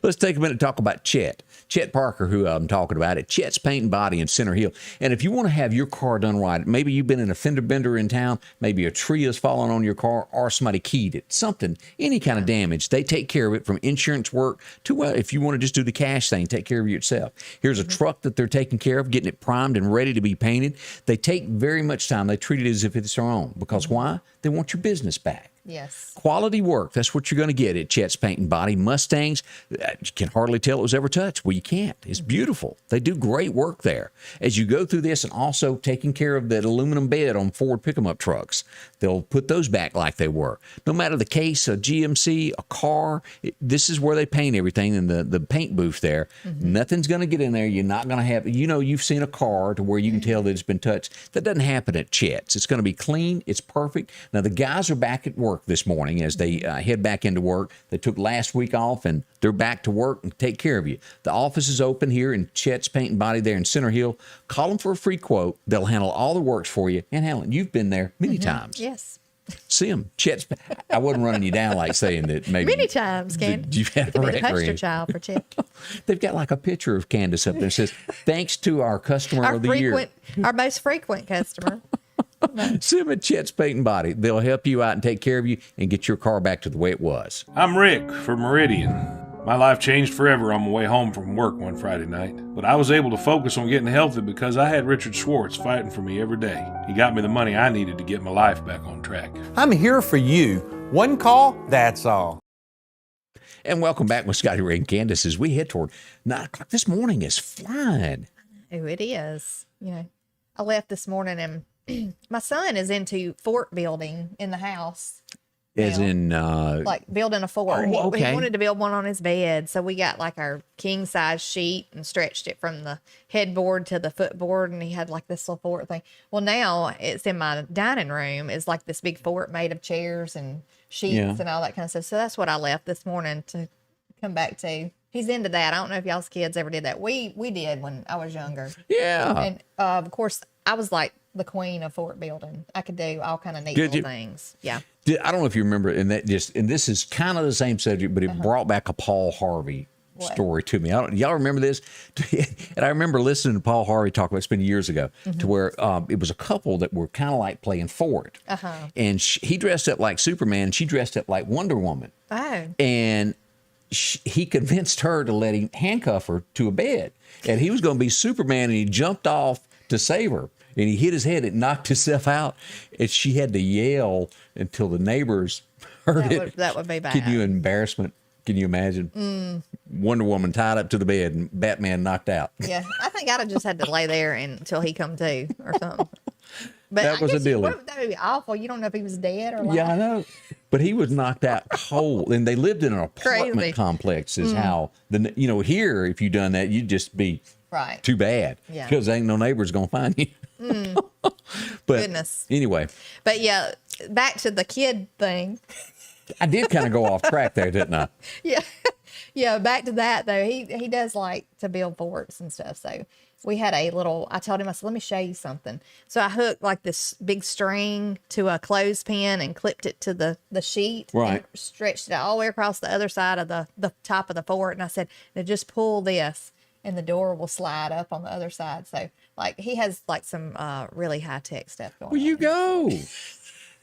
Let's take a minute to talk about Chet. Chet Parker, who I'm talking about at Chet's Paint and Body in Center Hill. And if you want to have your car done right, maybe you've been in a fender bender in town, maybe a tree has fallen on your car, or somebody keyed it, something, any kind of damage, they take care of it, from insurance work to, if you want to just do the cash thing, take care of it yourself. Here's a truck that they're taking care of, getting it primed and ready to be painted. They take very much time. They treat it as if it's their own. Because why? They want your business back. Yes. Quality work. That's what you're going to get at Chet's Paint and Body. Mustangs, you can hardly tell it was ever touched. Well, you can't. It's beautiful. They do great work there. As you go through this, and also taking care of that aluminum bed on Ford pick-em-up trucks, they'll put those back like they were. No matter the case, a GMC, a car, this is where they paint everything in the paint booth there. Nothing's going to get in there. You're not going to have, you've seen a car to where you can tell that it's been touched. That doesn't happen at Chet's. It's going to be clean. It's perfect. Now, the guys are back at work. work this morning as they head back into work. They took last week off, and they're back to work and take care of you. The office is open here in Chet's Paint and Body there in Center Hill. Call them for a free quote. They'll handle all the works for you. And Helen, you've been there many times. Yes. See them. Chet's. I wasn't running you down like saying that maybe. Many times, Candace. You've had You a could be the record. poster child for Chet. They've got like a picture of Candace up there that says, thanks to our customer Our of the year. most frequent customer. See them at Chet's Paint and Body. They'll help you out and take care of you and get your car back to the way it was. I'm Rick from Meridian. My life changed forever on my way home from work one Friday night, but I was able to focus on getting healthy because I had Richard Schwartz fighting for me every day. He got me the money I needed to get my life back on track. I'm here for you. One call, that's all. And welcome back with Scotty Ray and Candace as we head toward 9 o'clock. This morning is flying. Oh, it is. You know, I left this morning and my son is into fort building in the house. As now. in, Like building a fort. Oh, okay. He wanted to build one on his bed. So we got like our king size sheet and stretched it from the headboard to the footboard. And he had like this little fort thing. Well, now it's in my dining room. It's like this big fort made of chairs and sheets and all that kind of stuff. So that's what I left this morning to come back to. He's into that. I don't know if y'all's kids ever did that. We did when I was younger. yeah. And of course, I was like the queen of fort building. I could do all kind of neat Did little you? thing. Yeah. I don't know if you remember, and this is kind of the same subject, but it brought back a Paul Harvey story to me. Y'all remember this? And I remember listening to Paul Harvey talk about, it's been years ago, to where it was a couple that were kind of like playing fort. And he dressed up like Superman, and she dressed up like Wonder Woman. Oh. And he convinced her to let him handcuff her to a bed. And he was going to be Superman, and he jumped off to save her. And he hit his head and knocked himself out. And she had to yell until the neighbors heard it. That would be bad. Can you imagine? Wonder Woman tied up to the bed and Batman knocked out. Yeah, I think I'd have just had to lay there until he come to or something. But That was a deal. That would be awful. You don't know if he was dead or alive. Yeah, I know. But he was knocked out cold. And they lived in an apartment Crazy. complex is how, here, if you done that, you'd just be Right. too bad. Yeah. Because ain't no neighbors going to find you. But Goodness. anyway, But yeah, back to the kid thing. I did kind of go off track there, didn't I? Yeah. Yeah, back to that though. He does like to build forts and stuff. So we had I told him, I said, let me show you something. So I hooked like this big string to a clothespin and clipped it to the sheet. Right. And stretched it all the way across the other side of the top of the fort. And I said, now just pull this and the door will slide up on the other side. So like he has like some really high tech stuff going on. Well, you go.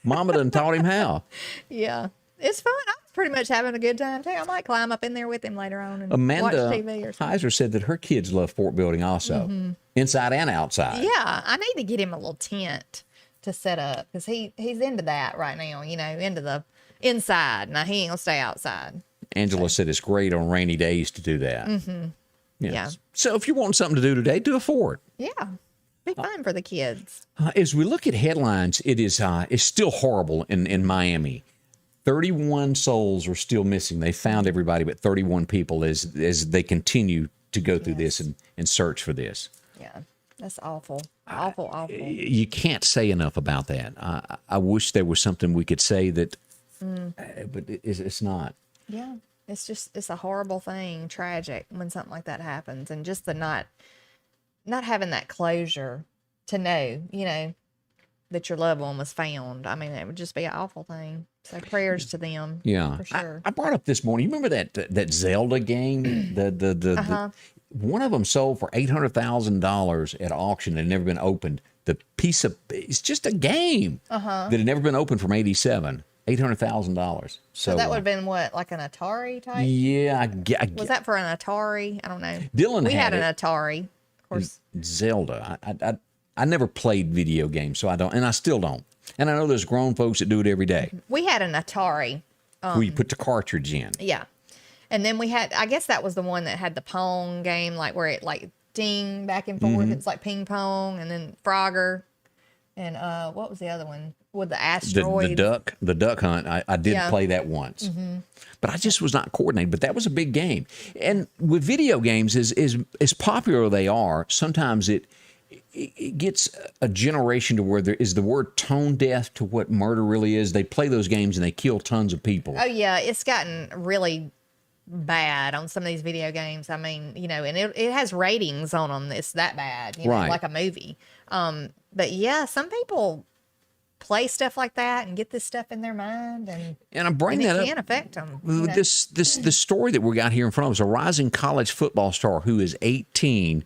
Mama done taught him how. Yeah. It's fun. I was pretty much having a good time too. I might climb up in there with him later on and watch Amanda TV or something. Heiser said that her kids love fort building also, inside and outside. Yeah, I need to get him a little tent to set up because he's into that right now. Into the inside. Now he ain't gonna stay outside. Angela said it's great on rainy days to do that. Yeah. So if you want something to do today, do a fort. Yeah, be fun for the kids. As we look at headlines, it's still horrible in Miami. 31 souls are still missing. They found everybody but 31 people as they continue to go through this and search for this. Yeah, that's awful. Awful. You can't say enough about that. I wish there was something we could say that, but it's not. Yeah, it's a horrible thing, tragic when something like that happens, and just the not having that closure to know, that your loved one was found. I mean, it would just be an awful thing. So prayers to them. Yeah, for sure. I brought up this morning. You remember that Zelda game? The one of them sold for $800,000 at auction. It had never been opened. The piece of it's just a game that had never been opened from '87. $800,000. So that would have been what, like an Atari type? Yeah, Was that for an Atari? I don't know. Dylan we had had an it. Atari, of course. Zelda. I never played video games, so I don't, and I still don't. And I know there's grown folks that do it every day. We had an Atari. Where you put the cartridge in. Yeah. And then we had, I guess that was the one that had the Pong game, like where it like ding back and forth. It's like ping pong, and then Frogger. And what was the other one? With the asteroids. The duck hunt. I did play that once. But I just was not coordinated. But that was a big game. And with video games, as popular they are, sometimes it gets a generation to where there is the word tone deaf to what murder really is. They play those games and they kill tons of people. Oh yeah, it's gotten really bad on some of these video games. I mean, and it has ratings on them. It's that bad, Right. like a movie. But yeah, some people play stuff like that and get this stuff in their mind, and I bring it that up. can affect them. This story that we got here in front of us, a rising college football star who is 18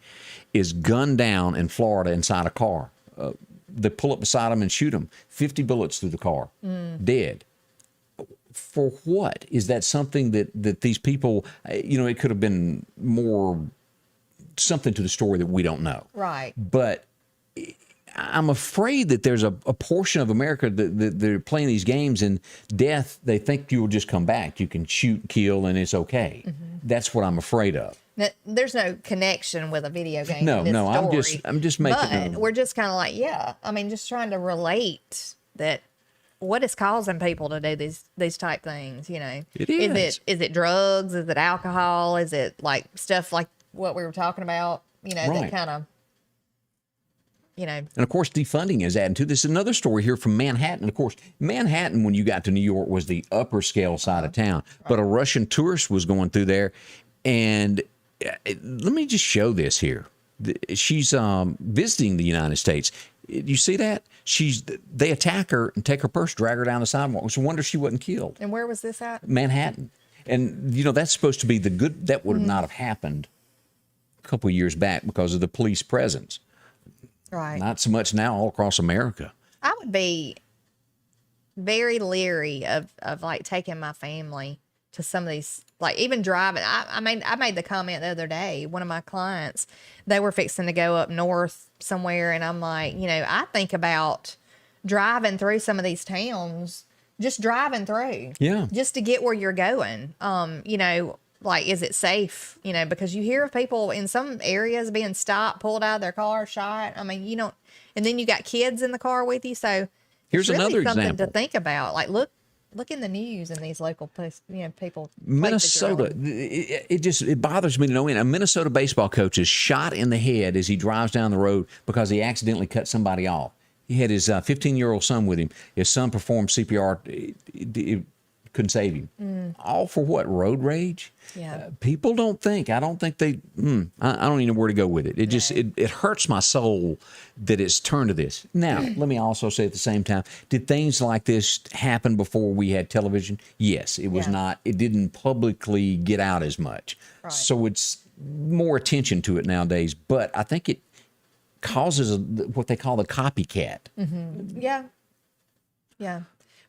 is gunned down in Florida inside a car. They pull up beside him and shoot him. 50 bullets through the car. Dead. For what? Is that something that these people, it could have been more something to the story that we don't know. Right. But I'm afraid that there's a portion of America that they're playing these games, and death, they think you will just come back. You can shoot, kill, and it's okay. That's what I'm afraid of. Now, there's no connection with a video game. No, in this no, story, I'm just making. But we're just kind of like, just trying to relate that what is causing people to do these type things. It is. Is it drugs? Is it alcohol? Is it like stuff like what we were talking about? That Right. kind of. And of course, defunding is adding to this. Another story here from Manhattan. Of course, Manhattan, when you got to New York, was the upper scale side of town. But a Russian tourist was going through there, and let me just show this here. She's visiting the United States. You see that? They attack her and take her purse, drag her down the sidewalk. It's a wonder she wasn't killed. And where was this at? Manhattan. And, that's supposed to be the good. That would not have happened a couple of years back because of the police presence. Right. Not so much now all across America. I would be very leery of like taking my family to some of these, like even driving. I made the comment the other day, one of my clients, they were fixing to go up north somewhere. And I'm like, I think about driving through some of these towns, just driving through. Yeah. Just to get where you're going. Like, is it safe? Because you hear of people in some areas being stopped, pulled out of their car, shot. I mean, and then you got kids in the car with you. So here's it's really another something example to think about. Like, look in the news in these local places, people. Minnesota, it bothers me to no end. A Minnesota baseball coach is shot in the head as he drives down the road because he accidentally cut somebody off. He had his 15-year-old son with him. His son performed CPR. It couldn't save him. All for what? Road rage? Yeah. People don't think. I don't think they. I don't even know where to go with it. It just it hurts my soul that it's turned to this. Now, let me also say at the same time, did things like this happen before we had television? Yes, it was not. It didn't publicly get out as much, so it's more attention to it nowadays. But I think it causes what they call the copycat. Mm-hmm. Yeah. Yeah.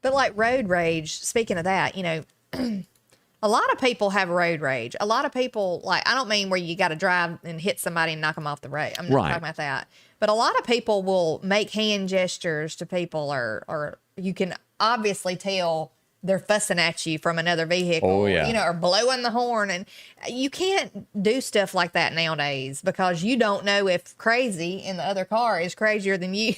But like road rage, speaking of that, a lot of people have road rage. A lot of people, like, I don't mean where you got to drive and hit somebody and knock them off the road. I'm not talking about that. But a lot of people will make hand gestures to people, or you can obviously tell they're fussing at you from another vehicle. Oh, yeah. Or blowing the horn. And you can't do stuff like that nowadays because you don't know if crazy in the other car is crazier than you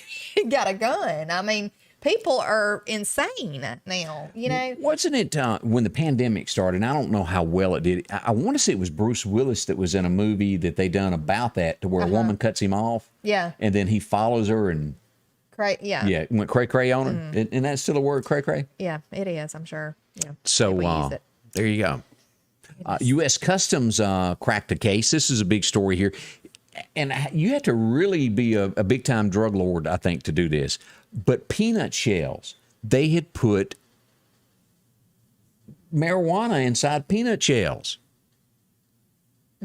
got a gun. I mean, people are insane now, Wasn't it when the pandemic started, and I don't know how well it did. I want to say it was Bruce Willis that was in a movie that they done about that to where a woman cuts him off. Yeah. And then he follows her and went cray-cray on her. And that's still a word, cray-cray? Yeah, it is, I'm sure. Yeah. So We use it. there you go. U.S. Customs cracked a case. This is a big story here. And you have to really be a big-time drug lord, I think, to do this. But peanut shells, they had put marijuana inside peanut shells.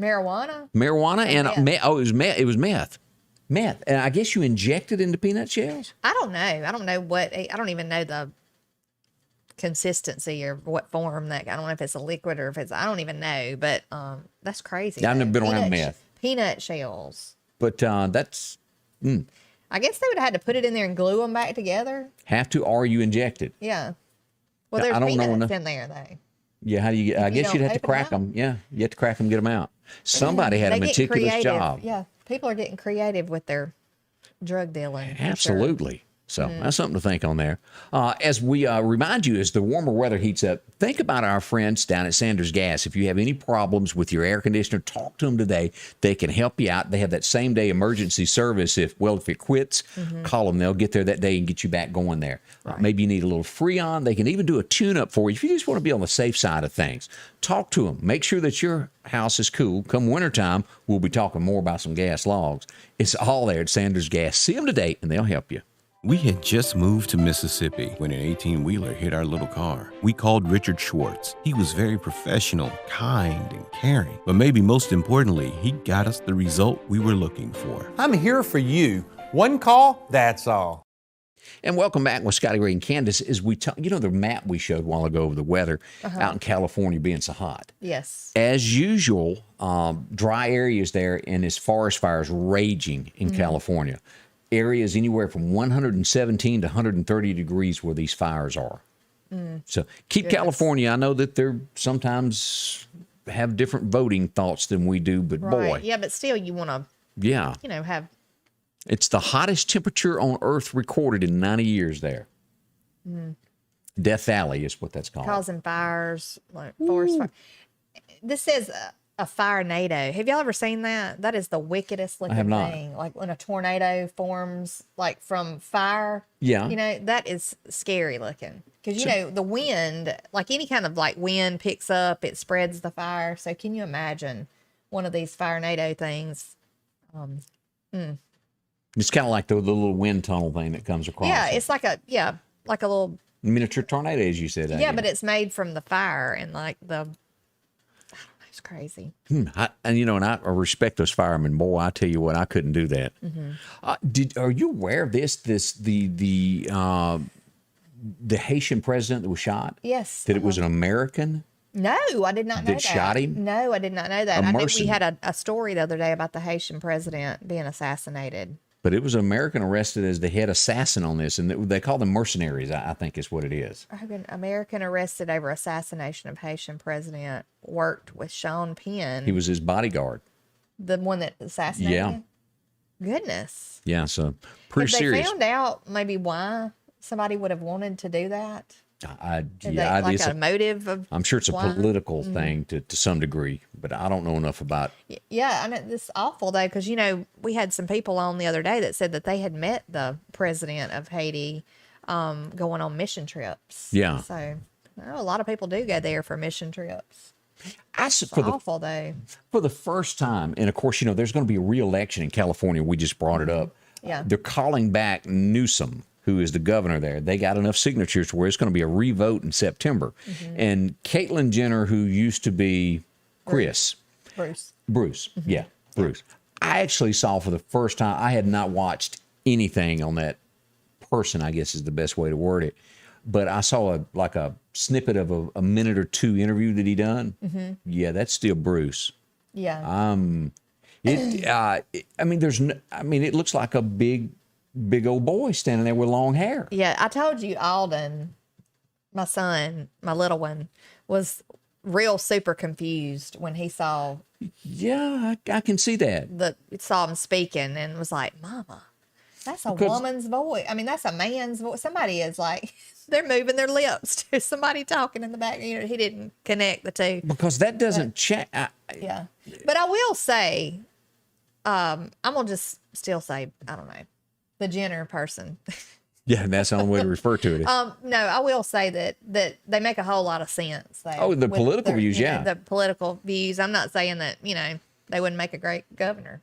Marijuana? Marijuana and meth. it was meth. Meth. And I guess you inject it into peanut shells? I don't know. I don't know I don't even know the consistency or what form I don't know if it's a liquid or if it's, I don't even know, but that's crazy. Yeah, I've never been around meth. Peanut shells. But that's... I guess they would have had to put it in there and glue them back together. Have to, or you inject it. Yeah. Well, there's I don't know peanuts enough. in there, though. Yeah, how do you get... I guess don't you'd have to open crack them them. Yeah, you have to crack them, get them out. Somebody had a They get meticulous creative. job. Yeah, people are getting creative with their drug dealing. for sure. Absolutely. So that's something to think on there. As we remind you, as the warmer weather heats up, think about our friends down at Sanders Gas. If you have any problems with your air conditioner, talk to them today. They can help you out. They have that same day emergency service. If it quits, call them. They'll get there that day and get you back going there. Right. Maybe you need a little Freon. They can even do a tune-up for you if you just want to be on the safe side of things. Talk to them. Make sure that your house is cool. Come wintertime, we'll be talking more about some gas logs. It's all there at Sanders Gas. See them today, and they'll help you. We had just moved to Mississippi when an 18-wheeler hit our little car. We called Richard Schwartz. He was very professional, kind, and caring. But maybe most importantly, he got us the result we were looking for. I'm here for you. One call, that's all. And welcome back with Scotty Ray and Candace. As we talk, the map we showed a while ago of the weather out in California being so hot. Yes. As usual, dry areas there, and as forest fires raging in California. Areas anywhere from 117 to 130 degrees where these fires are. So keep California. I know that they're sometimes have different voting thoughts than we do, but boy. Yeah, but still you want to, have. It's the hottest temperature on Earth recorded in 90 years there. Death Valley is what that's called. Causing fires, like forest fire. This says a fire-nado. Have y'all ever seen that? That is the wickedest looking thing. Like when a tornado forms like from fire. Yeah. That is scary looking. Because, the wind, like any kind of like wind picks up, it spreads the fire. So can you imagine one of these fire-nado things? It's kind of like the little wind tunnel thing that comes across. Yeah, it's like a little miniature tornado, as you said. Yeah, but it's made from the fire and like it's crazy. I respect those firemen. Boy, I tell you what, I couldn't do that. Are you aware of this? The Haitian president that was shot? Yes. That it was an American? No, I did not know that. That shot him? No, I did not know that. I know we had a story the other day about the Haitian president being assassinated. But it was an American arrested as the head assassin on this, and they call them mercenaries, I think is what it is. An American arrested over assassination of Haitian president worked with Sean Penn. He was his bodyguard. The one that assassinated him? Goodness. Yeah, so pretty serious. Have they found out maybe why somebody would have wanted to do that? A motive of I'm sure it's a political thing to some degree, but I don't know enough about. Yeah, I know this is awful though, because we had some people on the other day that said that they had met the president of Haiti, going on mission trips. Yeah. So a lot of people do go there for mission trips. It's awful though. For the first time, and of course, there's going to be a re-election in California. We just brought it up. Yeah. They're calling back Newsom, who is the governor there. They got enough signatures where it's going to be a revote in September. And Caitlyn Jenner, who used to be Bruce. Yeah, Bruce. I actually saw for the first time, I had not watched anything on that person, I guess is the best way to word it. But I saw a snippet of a minute or two interview that he done. Yeah, that's still Bruce. Yeah. It looks like a big old boy standing there with long hair. Yeah, I told you Alden, my son, my little one, was real super confused when he saw. Yeah, I can see that. Saw him speaking and was like, "Mama, that's a woman's voice. I mean, that's a man's voice." Somebody is like, they're moving their lips to somebody talking in the back. He didn't connect the two. Because that doesn't change. Yeah, but I will say, I'm gonna just still say, I don't know. The Jenner person. Yeah, that's the only way to refer to it. No, I will say that they make a whole lot of sense. The political views, the political views. I'm not saying that, they wouldn't make a great governor.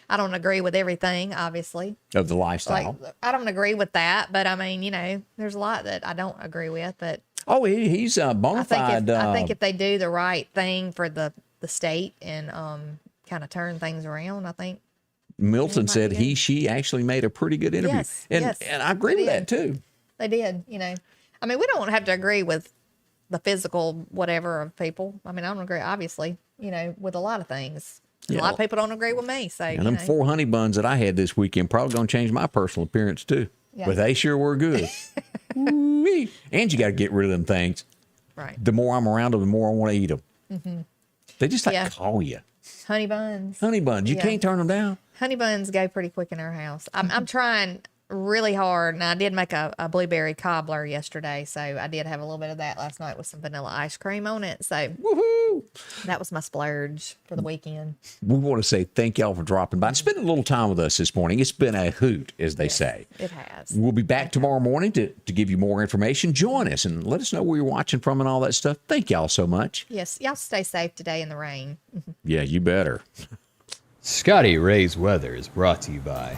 I don't agree with everything, obviously. Of the lifestyle. I don't agree with that, but I mean, there's a lot that I don't agree with, but. Oh, he's a bona fide. I think if they do the right thing for the state and kind of turn things around, I think. Milton said she actually made a pretty good interview. Yes, and I agree with that too. They did, I mean, we don't have to agree with the physical whatever of people. I mean, I don't agree, obviously, with a lot of things. A lot of people don't agree with me. So, and them 4 honey buns that I had this weekend probably going to change my personal appearance too. Yeah. But they sure were good. And you got to get rid of them things. Right. The more I'm around them, the more I want to eat them. They just call you. Honey buns. Honey buns. You can't turn them down. Honey buns go pretty quick in our house. I'm trying really hard. And I did make a blueberry cobbler yesterday, so I did have a little bit of that last night with some vanilla ice cream on it. So woohoo! That was my splurge for the weekend. We want to say thank y'all for dropping by and spending a little time with us this morning. It's been a hoot, as they say. It has. We'll be back tomorrow morning to give you more information. Join us and let us know where you're watching from and all that stuff. Thank y'all so much. Yes, y'all stay safe today in the rain. Yeah, you better. Scotty Ray's weather is brought to you by